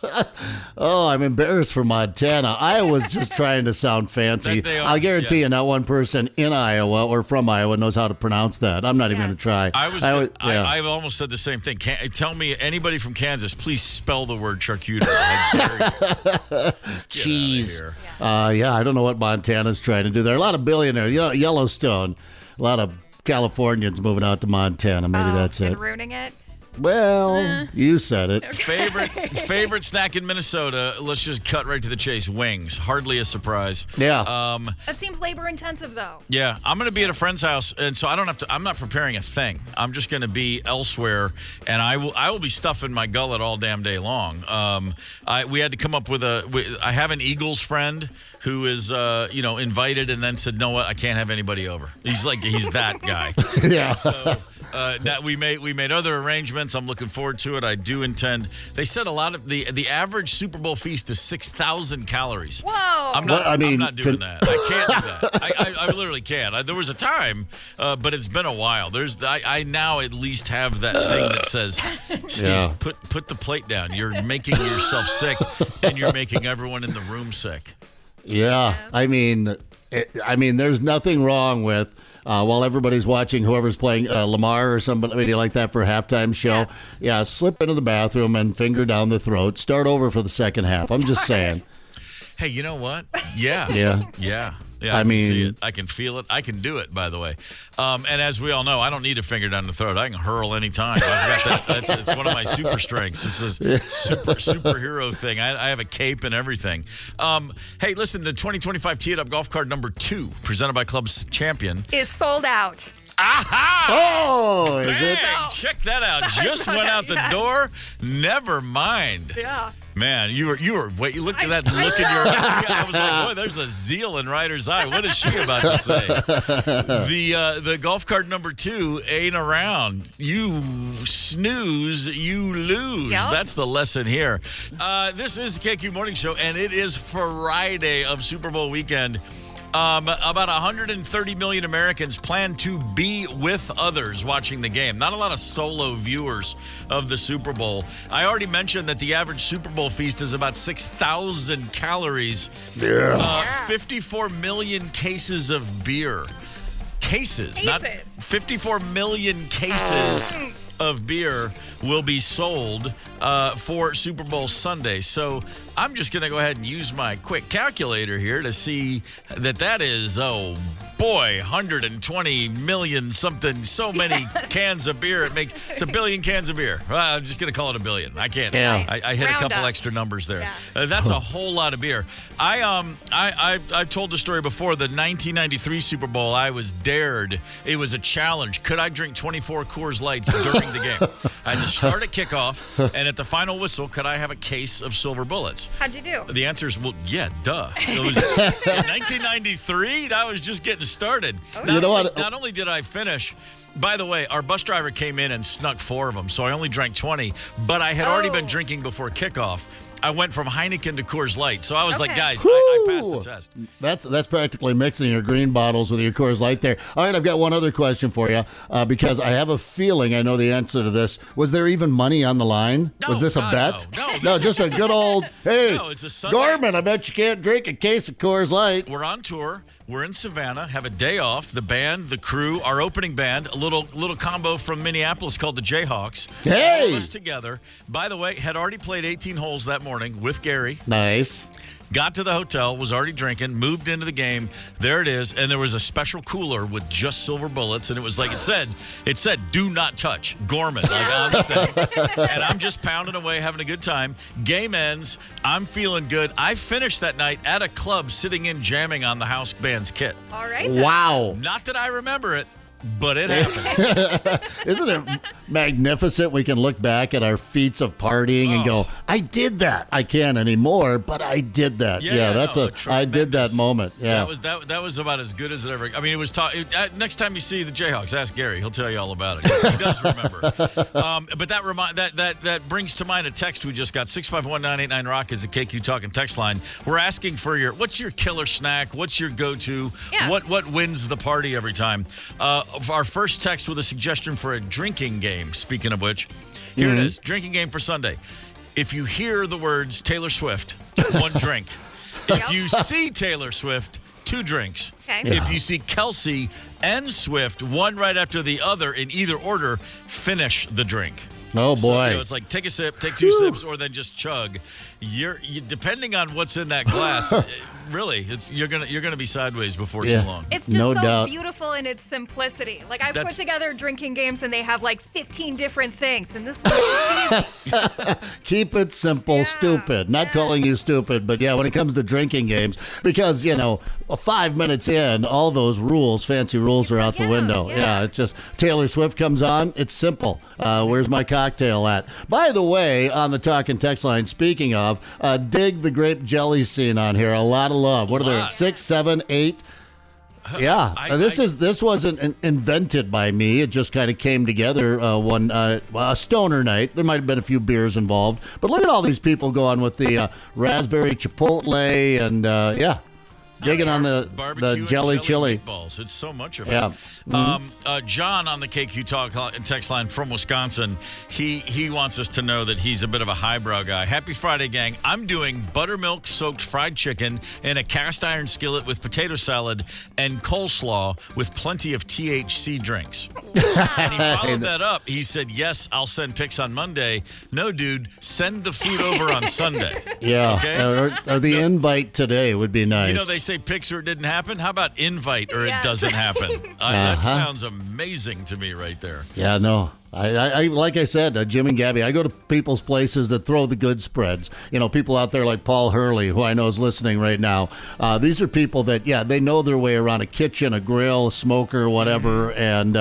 Oh, I'm embarrassed for Montana. Iowa's just trying to sound fancy. I guarantee you not one person in Iowa or from Iowa knows how to pronounce that. I'm not even going to try.
I almost said the same thing. Tell me, anybody from Kansas, please spell the word charcuterie. I dare you.
Cheese. I don't know what Montana's trying to do there. A lot of billionaires. Yellowstone. A lot of Californians moving out to Montana. Maybe that's it.
And ruining it.
Well, you said it.
Favorite snack in Minnesota. Let's just cut right to the chase. Wings. Hardly a surprise.
Yeah.
That seems labor intensive, though.
Yeah, I'm going to be at a friend's house, and so I'm not preparing a thing. I'm just going to be elsewhere, and I will be stuffing my gullet all damn day long. We had to come up with I have an Eagles friend who is invited and then said, "No, what? I can't have anybody over." He's that guy.
Yeah.
So we made other arrangements. I'm looking forward to it. I do intend. They said a lot of the average Super Bowl feast is 6,000 calories.
Whoa!
I'm not doing that. I can't do that. I literally can't. There was a time, but it's been a while. I now at least have that thing that says, Steve, put the plate down. You're making yourself sick, and you're making everyone in the room sick.
Yeah, I mean, there's nothing wrong with. While everybody's watching whoever's playing Lamar or somebody like that for a halftime show, slip into the bathroom and finger down the throat. Start over for the second half. I'm just saying.
Hey, you know what? Yeah. Yeah. I can see it. I can feel it. I can do it, by the way. And as we all know, I don't need a finger down the throat. I can hurl anytime. I've got that. It's one of my super strengths. It's this superhero thing. I have a cape and everything. Hey, listen, the 2025 Tee It Up Golf Cart number 2, presented by Clubs Champion,
is sold out.
Aha!
Oh, is it?
Check that out. Just went out the door. Never mind.
Yeah.
Man, you were wait. Look at that look in your eye. I was like, boy, there's a zeal in Ryder's eye. What is she about to say? The golf cart number 2 ain't around. You snooze, you lose.
Yep.
That's the lesson here. This is the KQ Morning Show, and it is Friday of Super Bowl weekend. About 130 million Americans plan to be with others watching the game. Not a lot of solo viewers of the Super Bowl. I already mentioned that the average Super Bowl feast is about 6,000 calories.
Yeah.
54 million cases of beer. Cases. Not 54 million cases of beer will be sold for Super Bowl Sunday. So I'm just going to go ahead and use my quick calculator here to see that is, oh boy, 120 million something, so many cans of beer. It's a billion cans of beer. I'm just going to call it a billion. I can't.
Yeah.
I hit a couple extra numbers there. Yeah. That's a whole lot of beer. I told the story before, the 1993 Super Bowl. I was dared. It was a challenge. Could I drink 24 Coors Lights during the game? I had to start at kickoff, and at the final whistle, could I have a case of Silver Bullets?
How'd you do?
The answer is, well, yeah, duh. It was in 1993. I was just getting started.
You know what?
Not only did I finish, by the way, our bus driver came in and snuck 4 of them, so I only drank 20, but I had already been drinking before kickoff. I went from Heineken to Coors Light, so I was like, guys, I passed the test.
That's practically mixing your green bottles with your Coors Light there. All right, I've got one other question for you because I have a feeling I know the answer to this. Was there even money on the line?
No,
was this a bet?
No,
just a good old, hey,
it's a Sunday.
Gorman, I bet you can't drink a case of Coors Light.
We're on tour. We're in Savannah, have a day off. The band, the crew, our opening band, a little combo from Minneapolis called the Jayhawks.
Hey!
All of us together. By the way, had already played 18 holes that morning with Gary.
Nice.
Got to the hotel, was already drinking, moved into the game. There it is. And there was a special cooler with just Silver Bullets. And it was like it said, do not touch Gorman, like on the thing. And I'm just pounding away, having a good time. Game ends. I'm feeling good. I finished that night at a club sitting in jamming on the house band's kit.
All right.
Wow.
Not that I remember it, but it happened.
Isn't it magnificent? We can look back at our feats of partying and go, I did that. I can't anymore, but I did that. I did that moment. Yeah.
That was about as good as it ever. I mean, it was next time you see the Jayhawks, ask Gary. He'll tell you all about it. Yes, he does remember. But that brings to mind a text we just got. 651-989 Rock is the KQ Talking text line. We're asking for what's your killer snack? What's your go-to?
Yeah.
What wins the party every time? Our first text with a suggestion for a drinking game. Speaking of which, here it is. Drinking game for Sunday. If you hear the words Taylor Swift, 1 drink. If you see Taylor Swift, 2 drinks.
Okay.
If you see Kelsey and Swift, one right after the other in either order, finish the drink.
Oh, boy.
So, it's like take a sip, take 2 sips, or then just chug. You depending on what's in that glass, really, you're gonna be sideways before too long.
It's just so beautiful in its simplicity. Like I've put together drinking games and they have like 15 different things, and this one's just easy.
Keep it simple, stupid. Not calling you stupid, but when it comes to drinking games, because 5 minutes in, all those fancy rules are out the window. It's just Taylor Swift comes on. It's simple. Where's my cocktail at? By the way, on the talking text line, speaking of, dig the grape jelly scene on here. A lot of love. What are there? 6, 7, 8? Yeah, this wasn't invented by me. It just kind of came together one a stoner night. There might have been a few beers involved, but look at all these people going with the raspberry chipotle and digging on the jelly chili
meatballs. It's so much of it.
Yeah.
John on the KQ Talk text line from Wisconsin. He wants us to know that he's a bit of a highbrow guy. Happy Friday, gang. I'm doing buttermilk soaked fried chicken in a cast iron skillet with potato salad and coleslaw with plenty of THC drinks. And he followed that up. He said, yes, I'll send pics on Monday. No, dude, send the food over on Sunday.
Yeah.
Okay?
Or the invite today would be nice.
They say pics or it didn't happen. How about invite or it doesn't happen? That sounds amazing to me right there.
Yeah, no. I like I said, Jim and Gabby, I go to people's places that throw the good spreads. People out there like Paul Hurley, who I know is listening right now. These are people that, they know their way around a kitchen, a grill, a smoker, whatever, and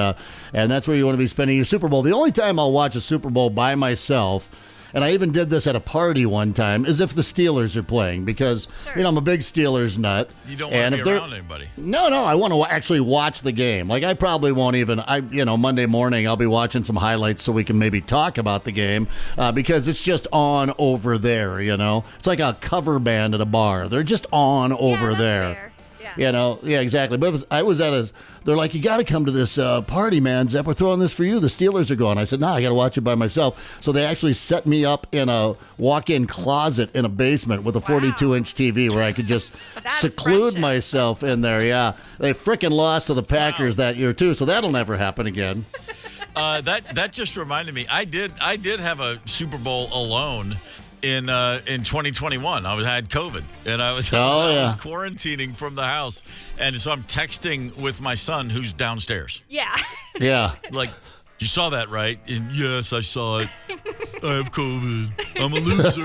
that's where you want to be spending your Super Bowl. The only time I'll watch a Super Bowl by myself and I even did this at a party one time, is if the Steelers are playing, because I'm a big Steelers nut.
You don't want to be around anybody.
No, I want to actually watch the game. Like, I probably won't even. Monday morning I'll be watching some highlights so we can maybe talk about the game because it's just on over there. It's like a cover band at a bar. They're just on over there.
Fair.
Yeah, exactly. But I was they're like, you got to come to this party, man. Zepp, we're throwing this for you. The Steelers are going. I said, I got to watch it by myself. So they actually set me up in a walk-in closet in a basement with a 42-inch TV where I could just seclude myself in there. Yeah, they frickin' lost to the Packers that year too, so that'll never happen again.
That just reminded me. I did have a Super Bowl alone. In 2021, I had COVID, and I was quarantining from the house, and so I'm texting with my son who's downstairs.
Yeah.
Yeah.
Like, you saw that, right? And yes, I saw it. I have COVID. I'm a loser.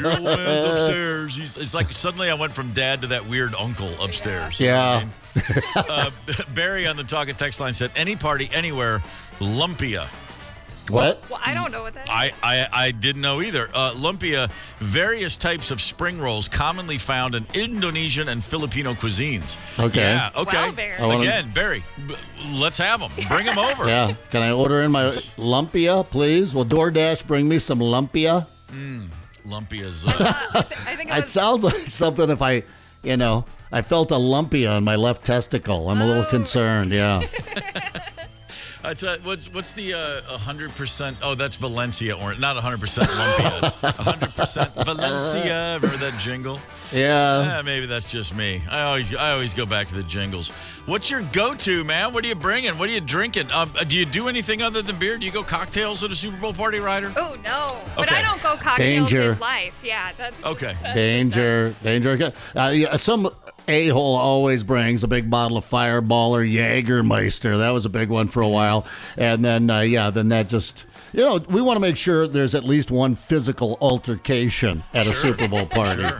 Your old man's upstairs. It's like suddenly I went from dad to that weird uncle upstairs.
Yeah.
Barry on the Talk and Text line said, any party, anywhere, Lumpia.
What?
Well, I don't know what that is.
I didn't know either. Lumpia, various types of spring rolls commonly found in Indonesian and Filipino cuisines.
Okay.
Yeah, okay.
Well, Barry.
Again, Barry, let's have them. Bring them over.
Yeah. Can I order in my Lumpia, please? Will DoorDash bring me some Lumpia?
Lumpia's.
I think
It sounds like something if I felt a Lumpia on my left testicle. I'm a little concerned, yeah.
What's the 100%? Oh, that's Valencia orange, not 100% Lumpia. It's 100% Valencia. Remember that jingle?
Yeah.
Maybe that's just me. I always go back to the jingles. What's your go-to, man? What are you bringing? What are you drinking? Do you do anything other than beer? Do you go cocktails at a Super Bowl party, Ryder?
Oh, no. But
Okay.
I don't go cocktails in life. Yeah, that's
Okay.
Danger. Some a-hole always brings a big bottle of Fireball or Jägermeister. That was a big one for a while. And then, then that just... we want to make sure there's at least one physical altercation at a Super Bowl party.
Sure.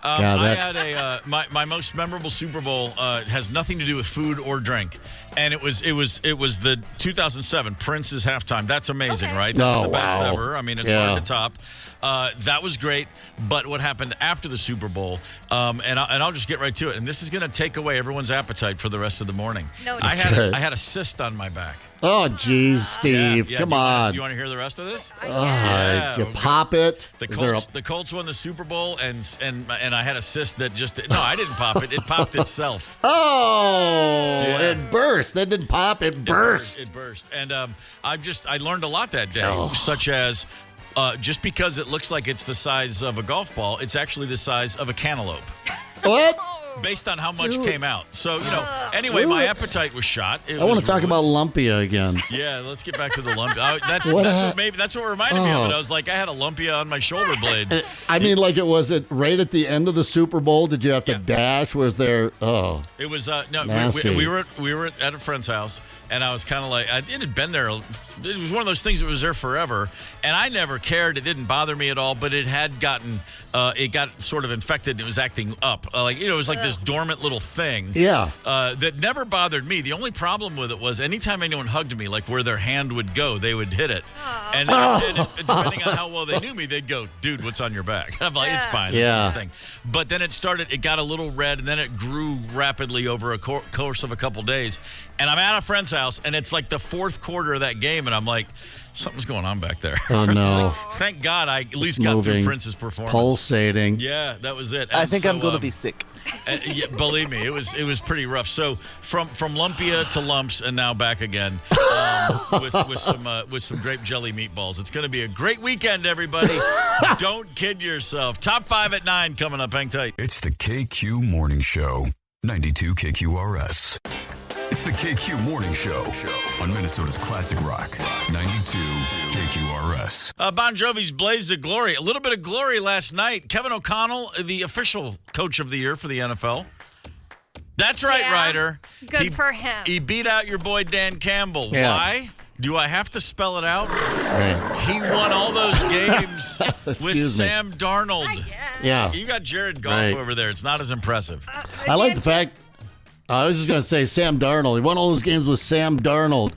I had my most memorable Super Bowl has nothing to do with food or drink, and it was the 2007 Prince's halftime. That's amazing, right? That's the best ever. I mean, it's hard to top. That was great. But what happened after the Super Bowl? And I'll just get right to it. And this is going to take away everyone's appetite for the rest of the morning.
No,
I had a cyst on my back.
Oh, geez, Steve.
Yeah,
Come on.
Do you want to hear the rest of this?
Did you pop it?
The Colts won the Super Bowl, and I had a cyst that just... No, I didn't pop it. It popped itself.
Oh, it burst. That didn't pop. It burst.
It burst. And I learned a lot that day, such as... just because it looks like it's the size of a golf ball, it's actually the size of a cantaloupe.
What?
Based on how much came out. So, anyway, my appetite was shot.
I want to talk about Lumpia again.
Yeah, let's get back to the Lumpia. That's what reminded me of it. I was like, I had a Lumpia on my shoulder blade.
I mean, like, was it right at the end of the Super Bowl? Did you have to dash? Was there? Oh,
it was no.
Nasty.
We were at a friend's house, and I was kind of like, it had been there. It was one of those things that was there forever, and I never cared. It didn't bother me at all, but it had gotten, it got sort of infected. And it was acting up, it was like this dormant little thing.
Yeah.
That never bothered me. The only problem with it was anytime anyone hugged me, like where their hand would go, they would hit it. And depending on how well they knew me, they'd go, dude, what's on your back? I'm like, it's fine.
Yeah.
It's thing. But then it got a little red, and then it grew rapidly over a course of a couple days. And I'm at a friend's house, and it's like the fourth quarter of that game, and I'm like, something's going on back there.
Oh, no.
Thank God I at least got through Prince's performance.
Pulsating.
Yeah, that was it.
I think I'm going to be sick.
Yeah, believe me, it was pretty rough. So from Lumpia to lumps, and now back again with some grape jelly meatballs. It's going to be a great weekend, everybody. Don't kid yourself. Top 5 at 9 coming up. Hang tight.
It's the KQ Morning Show, 92 KQRS. It's the KQ Morning Show on Minnesota's Classic Rock, 92 KQRS.
Bon Jovi's Blaze of Glory. A little bit of glory last night. Kevin O'Connell, the official coach of the year for the NFL. That's right, Ryder.
Good for him.
He beat out your boy Dan Campbell.
Yeah.
Why? Do I have to spell it out?
Right.
He won all those games with Sam Darnold.
Yeah.
You got Jared Goff over there. It's not as impressive.
I like the fact. I was just going to say Sam Darnold. He won all those games with Sam Darnold,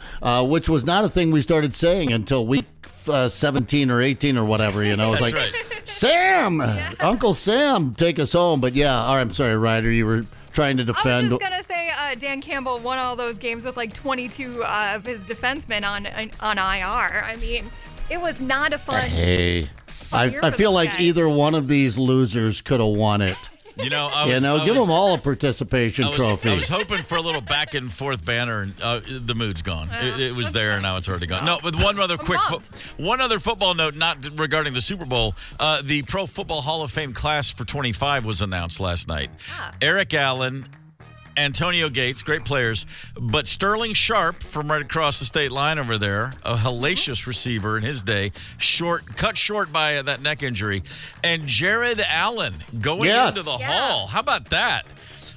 which was not a thing we started saying until week 17 or 18 or whatever, you know. It's
That's
like,
right.
Sam, Uncle Sam, take us home. But yeah, all right, I'm sorry, Ryder, you were trying to defend.
I was just going to say Dan Campbell won all those games with like 22 of his defensemen on IR. I mean, it was not a fun
Hey,
year
I
for
feel
those
like
guys.
either one of these losers could have won it.
You know,
Give them all a participation trophy.
I was hoping for a little back and forth banner, and the mood's gone. It was there, and now it's already gone. No, but one other one other football note, not regarding the Super Bowl. The Pro Football Hall of Fame class for 25 was announced last night. Eric Allen, Antonio Gates, great players, but Sterling Sharp from right across the state line over there, a hellacious receiver in his day, cut short by that neck injury, and Jared Allen going into the Hall. How about that?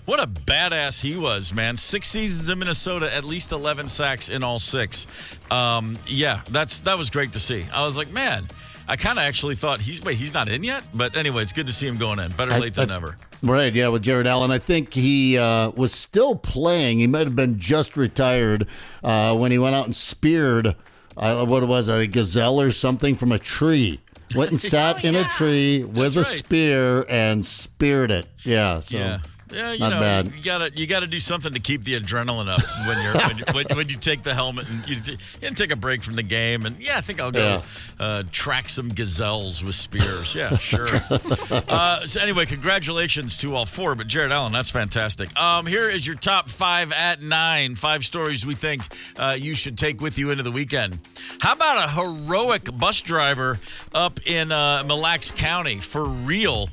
What a badass he was, man. 6 seasons in Minnesota, at least 11 sacks in all 6. That was great to see. I was like, man, I kind of actually thought he's not in yet, but anyway, it's good to see him going in. Better late than never.
Right, yeah, with Jared Allen. I think he was still playing. He might have been just retired when he went out and speared, what was it, a gazelle or something from a tree. Went and sat in a tree with a spear and speared it. Yeah, so.
Yeah, you
Not
know,
bad.
you gotta do something to keep the adrenaline up when you take the helmet and you take a break from the game. And I think I'll go track some gazelles with spears. Yeah, sure. So anyway, congratulations to all 4. But Jared Allen, that's fantastic. Here is your top 5 at 9. 5 stories we think you should take with you into the weekend. How about a heroic bus driver up in Mille Lacs County? For real,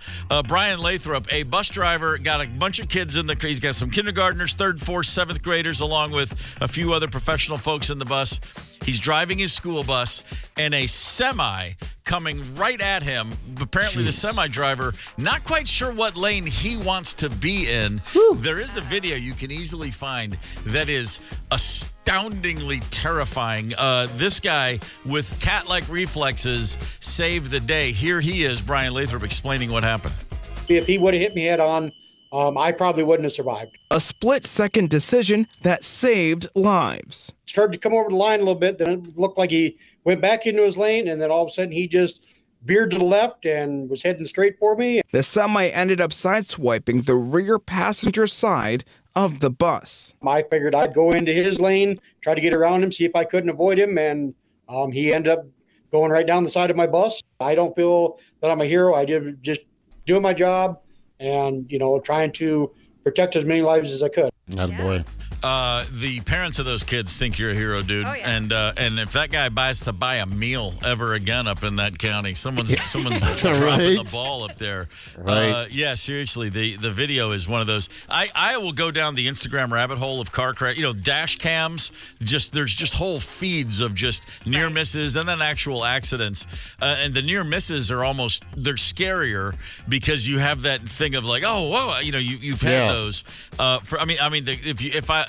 Brian Lathrop, a bus driver, got a bunch of kids in the. He's got some kindergartners, 3rd, 4th, 7th graders, along with a few other professional folks in the bus. He's driving his school bus, and a semi coming right at him. Apparently, the semi driver not quite sure what lane he wants to be in. There is a video you can easily find that is astoundingly terrifying. This guy with cat-like reflexes saved the day. Here he is, Brian Lathrop, explaining what happened.
If he would have hit me head on, I probably wouldn't have survived.
A split-second decision that saved lives.
Started to come over the line a little bit, then it looked like he went back into his lane, and then all of a sudden he just veered to the left and was heading straight for me.
The semi ended up sideswiping the rear passenger side of the bus.
I figured I'd go into his lane, try to get around him, see if I couldn't avoid him, and he ended up going right down the side of my bus. I don't feel that I'm a hero. I did just doing my job and, trying to protect as many lives as I could.
Attaboy.
The parents of those kids think you're a hero, dude.
Oh, yeah.
And if that guy buys to buy a meal ever again up in that county, someone's dropping
Right.
the ball up there.
Right.
Seriously, the video is one of those. I will go down the Instagram rabbit hole of car crash. Dash cams. There's just whole feeds of just near misses and then actual accidents. And the near misses are they're scarier because you have that thing of like, oh, whoa, you've had those.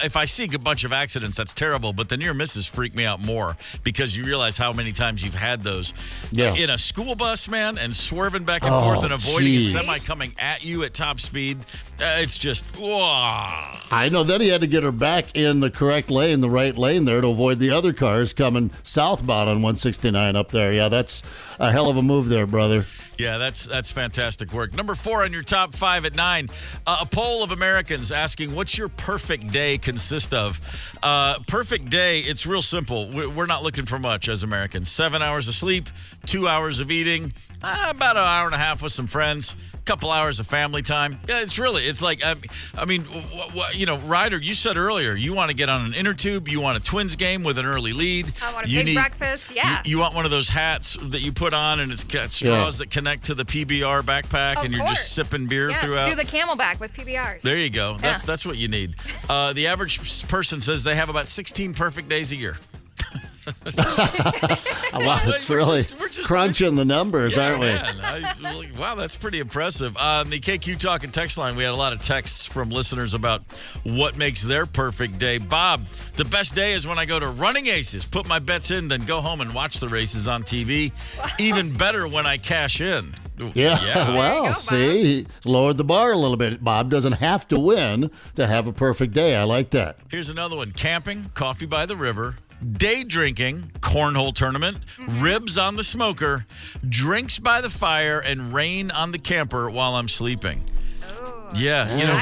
If I see a bunch of accidents, that's terrible. But the near misses freak me out more because you realize how many times you've had those.
Yeah.
In a school bus, man, and swerving back and forth and avoiding a semi coming at you at top speed. It's just, whoa.
I know. Then he had to get her back in the correct lane, the right lane there, to avoid the other cars coming southbound on 169 up there. Yeah, that's a hell of a move there, brother.
Yeah, that's fantastic work. Number 4 on your top 5 at 9. A poll of Americans asking, what's your perfect day consist of? Perfect day, it's real simple. We're not looking for much as Americans. 7 hours of sleep, 2 hours of eating, about an hour and a half with some friends, a couple hours of family time. Yeah, it's like, Ryder, you said earlier, you want to get on an inner tube, you want a Twins game with an early lead.
I want a big breakfast, yeah.
You want one of those hats that you put on and it's got straws that connect to the PBR backpack, and you're just sipping beer throughout.
Do the Camelback with PBRs.
There you go. That's what you need. The average person says they have about 16 perfect days a year.
Wow, that's really crunching the numbers, aren't we?
Wow, that's pretty impressive. On the KQ Talk and text line, we had a lot of texts from listeners about what makes their perfect day. Bob, the best day is when I go to Running Aces, put my bets in, then go home and watch the races on TV. Even better when I cash in.
Yeah. Well, see, he lowered the bar a little bit. Bob doesn't have to win to have a perfect day. I like that.
Here's another one. Camping, coffee by the river, day drinking, cornhole tournament, ribs on the smoker, drinks by the fire, and rain on the camper while I'm sleeping. Yeah, you know,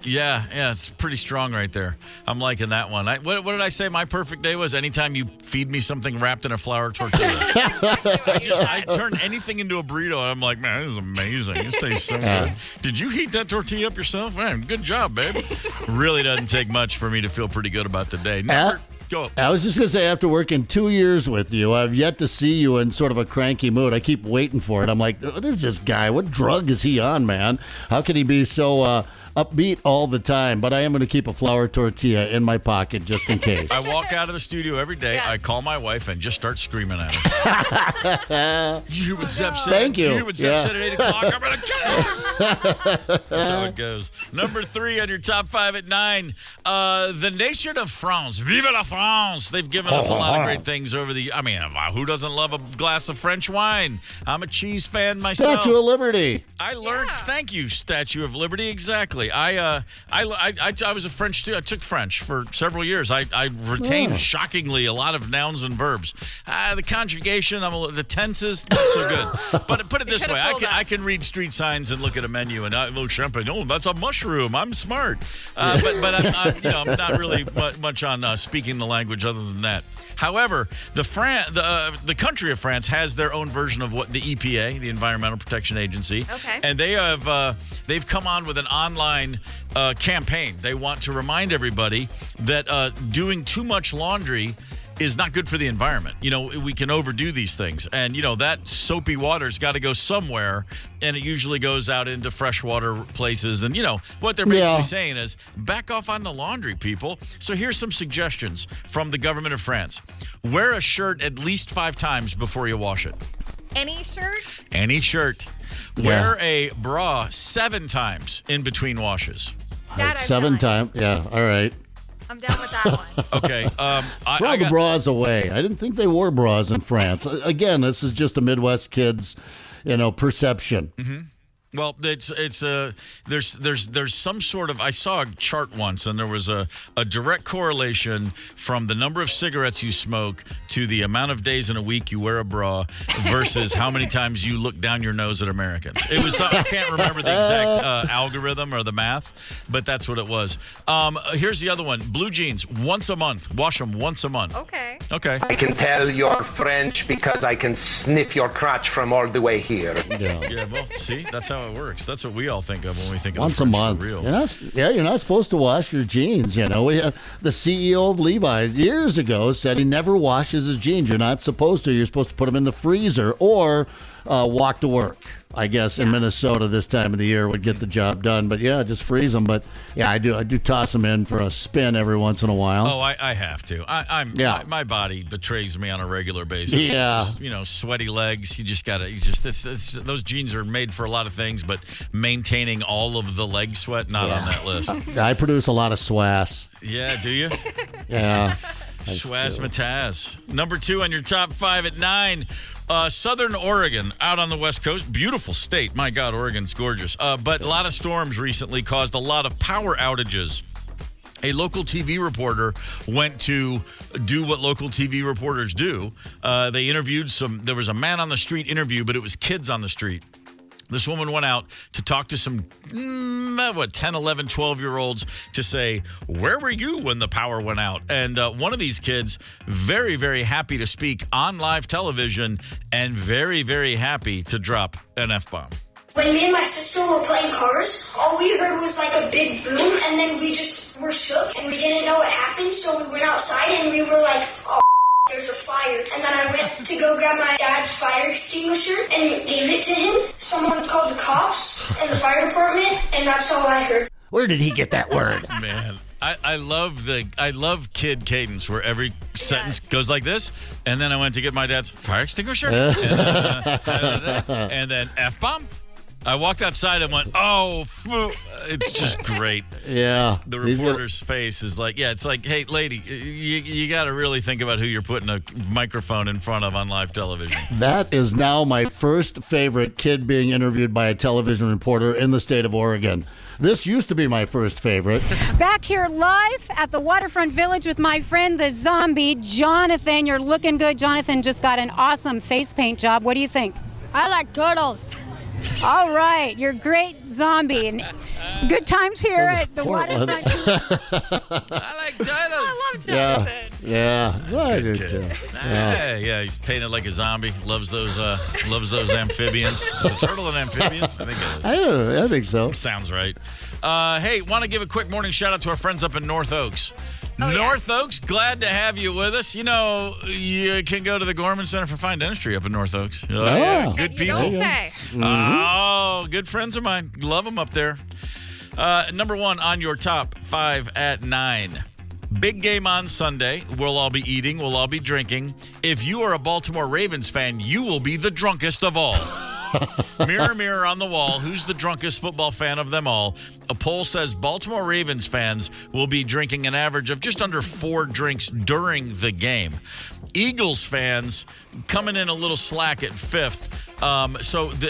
Yeah, it's pretty strong right there. I'm liking that one. What did I say my perfect day was? Anytime you feed me something wrapped in a flour tortilla. I turn anything into a burrito, and I'm like, man, this is amazing. This tastes so good. Did you heat that tortilla up yourself? Man, good job, babe. Really doesn't take much for me to feel pretty good about the day. Go.
I was just going to say, after working 2 years with you, I've yet to see you in sort of a cranky mood. I keep waiting for it. I'm like, what is this guy? What drug is he on, man? How can he be so upbeat all the time? But I am going to keep a flour tortilla in my pocket just in case.
I walk out of the studio every day. I call my wife and just start screaming at her. You hear what Zepp said?
Thank you.
You hear what Zepp said at 8 o'clock? I'm going to kill him. That's how it goes. Number 3 on your top 5 at 9. The nation of France. Vive la France. They've given us a lot of great things over the... I mean, who doesn't love a glass of French wine? I'm a cheese fan myself.
Statue of Liberty.
I learned... Thank you, Statue of Liberty. Exactly. I was a French student. I took French for several years. I retained shockingly a lot of nouns and verbs. The conjugation, the tenses, not so good. But put it this way, I can read street signs and look at a menu and champagne. Oh, that's a mushroom. I'm smart. But I'm not really much on speaking the language other than that. However, the country of France has their own version of what the EPA, the Environmental Protection Agency, and they've come on with an online campaign. They want to remind everybody that doing too much laundry is not good for the environment. You know, we can overdo these things. And, you know, that soapy water's got to go somewhere, and it usually goes out into freshwater places. And, you know, what they're basically saying is back off on the laundry, people. So here's some suggestions from the government of France. Wear a shirt at least 5 times before you wash it.
Any shirt?
Any shirt. Wear a bra 7 times in between washes.
That 7 times? Yeah, all right.
I'm down with that one.
Okay.
Throw the bras away. I didn't think they wore bras in France. Again, this is just a Midwest kid's, perception.
Mm-hmm. Well, there's some sort of, I saw a chart once, and there was a direct correlation from the number of cigarettes you smoke to the amount of days in a week you wear a bra versus how many times you look down your nose at Americans. It was I can't remember the exact algorithm or the math, but that's what it was. Here's the other one: blue jeans once a month. Wash them once a month.
Okay.
I can tell you're French because I can sniff your crotch from all the way here.
Yeah. Well, see, that's how it works. That's what we all think of when we think of
once a month.
For real.
You're not supposed to wash your jeans. You know, the CEO of Levi's years ago said he never washes his jeans. You're not supposed to. You're supposed to put them in the freezer or walk to work. I guess in Minnesota this time of the year would get the job done. But yeah, just freeze them. But yeah, I do toss them in for a spin every once in a while.
Oh, I have to. My body betrays me on a regular basis.
Yeah.
Just, sweaty legs. You just gotta. Those jeans are made for a lot of things, but maintaining all of the leg sweat not on that list.
I produce a lot of swass.
Yeah, do you?
Yeah.
Swazmataz. Number 2 on your top 5 at 9. Southern Oregon, out on the West Coast. Beautiful state. My God, Oregon's gorgeous. But a lot of storms recently caused a lot of power outages. A local TV reporter went to do what local TV reporters do. They interviewed there was a man on the street interview, but it was kids on the street. This woman went out to talk to some, 10, 11, 12-year-olds to say, where were you when the power went out? And one of these kids, very, very happy to speak on live television and very, very happy to drop an F-bomb.
When me and my sister were playing cars, all we heard was like a big boom, and then we just were shook, and we didn't know what happened, so we went outside, and we were like, oh, there's a fire. And then I went to go grab my dad's fire extinguisher and gave it to him. Someone called the cops and the fire department, and that's all I heard.
Where did he get that word?
Man, I love kid cadence where every sentence goes like this, and then I went to get my dad's fire extinguisher, and then F-bomb. I walked outside and went, oh, it's just great.
Yeah.
The reporter's face is like, it's like, hey, lady, you got to really think about who you're putting a microphone in front of on live television.
That is now my first favorite kid being interviewed by a television reporter in the state of Oregon. This used to be my first favorite.
Back here live at the Waterfront Village with my friend, the zombie, Jonathan. You're looking good. Jonathan just got an awesome face paint job. What do you think?
I like turtles.
All right. You're great zombie. And good times here at the Waterfront.
I like turtles.
I love Jonathan.
Yeah. I do too.
Yeah, he's painted like a zombie. Loves those amphibians. Is a turtle an amphibian? I think it is.
I think so.
Sounds right. Hey, want to give a quick morning shout out to our friends up in North Oaks. North Oaks, glad to have you with us. You know, you can go to the Gorman Center for Fine Dentistry up in North Oaks. Good people. Oh, good friends of mine. Love them up there. Number one on your top 5 at 9. Big game on Sunday. We'll all be eating. We'll all be drinking. If you are a Baltimore Ravens fan, you will be the drunkest of all. Mirror, mirror on the wall, who's the drunkest football fan of them all? A poll says Baltimore Ravens fans will be drinking an average of just under 4 drinks during the game. Eagles fans coming in a little slack at 5th.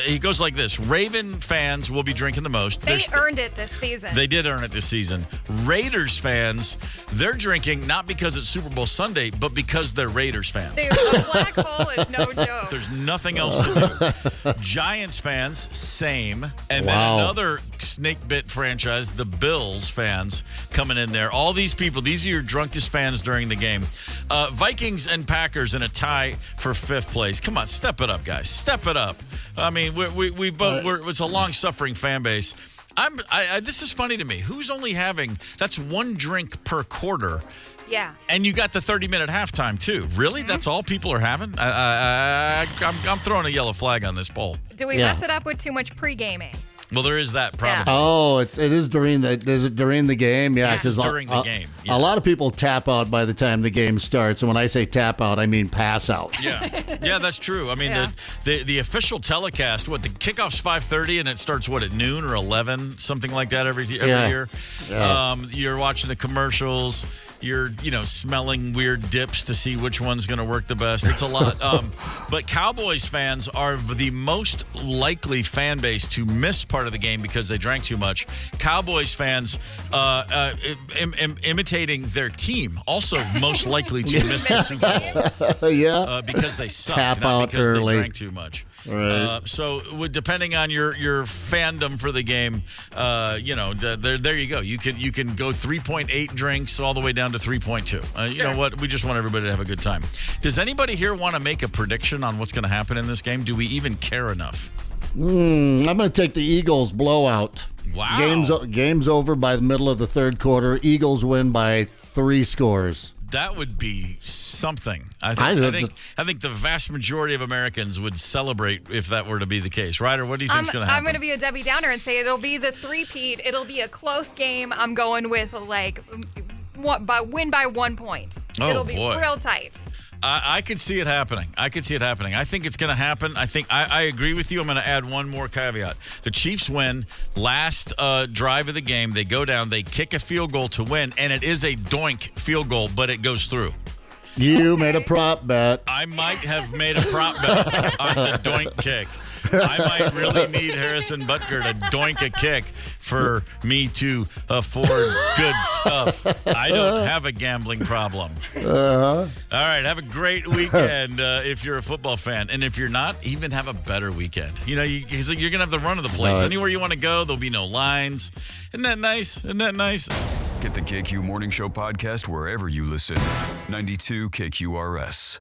He goes like this. Raven fans will be drinking the most.
They earned it this season.
They did earn it this season. Raiders fans, they're drinking not because it's Super Bowl Sunday, but because they're Raiders fans.
Dude, the black hole is no joke.
There's nothing else to do. Giants fans, same. And then another snake bit franchise, the Bills fans, coming in there. All these people, these are your drunkest fans during the game. Vikings and Packers in a tie for 5th place. Come on, step it up, guys. Step it up. I mean, we both it's a long-suffering fan base. This is funny to me. Who's only having that's 1 drink per quarter?
Yeah.
And you got the 30-minute halftime too. Really? Mm-hmm. That's all people are having? I'm throwing a yellow flag on this poll.
Do we mess it up with too much pre-gaming?
Well, there is that problem.
Yeah. Oh, it is during the game? Yeah,
this is during the game. Yeah.
A lot of people tap out by the time the game starts. And when I say tap out, I mean pass out.
Yeah, that's true. I mean, the official telecast, the kickoff's 5:30 and it starts, at noon or 11, something like that every year. Yeah. You're watching the commercials. You're, smelling weird dips to see which one's going to work the best. It's a lot. But Cowboys fans are the most likely fan base to miss part of the game because they drank too much. Cowboys fans imitating their team, also most likely to miss the Super Bowl. Because they suck, not because they drank too much.
Right.
So depending on your fandom for the game, there you go. You can go 3.8 drinks all the way down to 3.2. You know what? We just want everybody to have a good time. Does anybody here want to make a prediction on what's going to happen in this game? Do we even care enough?
I'm going to take the Eagles blowout.
Wow.
Game's over by the middle of the 3rd quarter. Eagles win by 3 scores.
That would be something. I think the vast majority of Americans would celebrate if that were to be the case. Ryder, what do you think is going to happen?
I'm going to be a Debbie Downer and say it'll be the 3-peat. It'll be a close game. I'm going with win by 1 point. It'll be real tight.
I could see it happening. I think it's going to happen. I agree with you. I'm going to add one more caveat. The Chiefs win last drive of the game. They go down. They kick a field goal to win, and it is a doink field goal, but it goes through.
You made a prop bet.
I might have made a prop bet on the doink kick. I might really need Harrison Butker to doink a kick for me to afford good stuff. I don't have a gambling problem. All right, have a great weekend if you're a football fan. And if you're not, even have a better weekend. You're going to have the run of the place. Anywhere you want to go, there'll be no lines. Isn't that nice?
Get the KQ Morning Show podcast wherever you listen. 92 KQRS.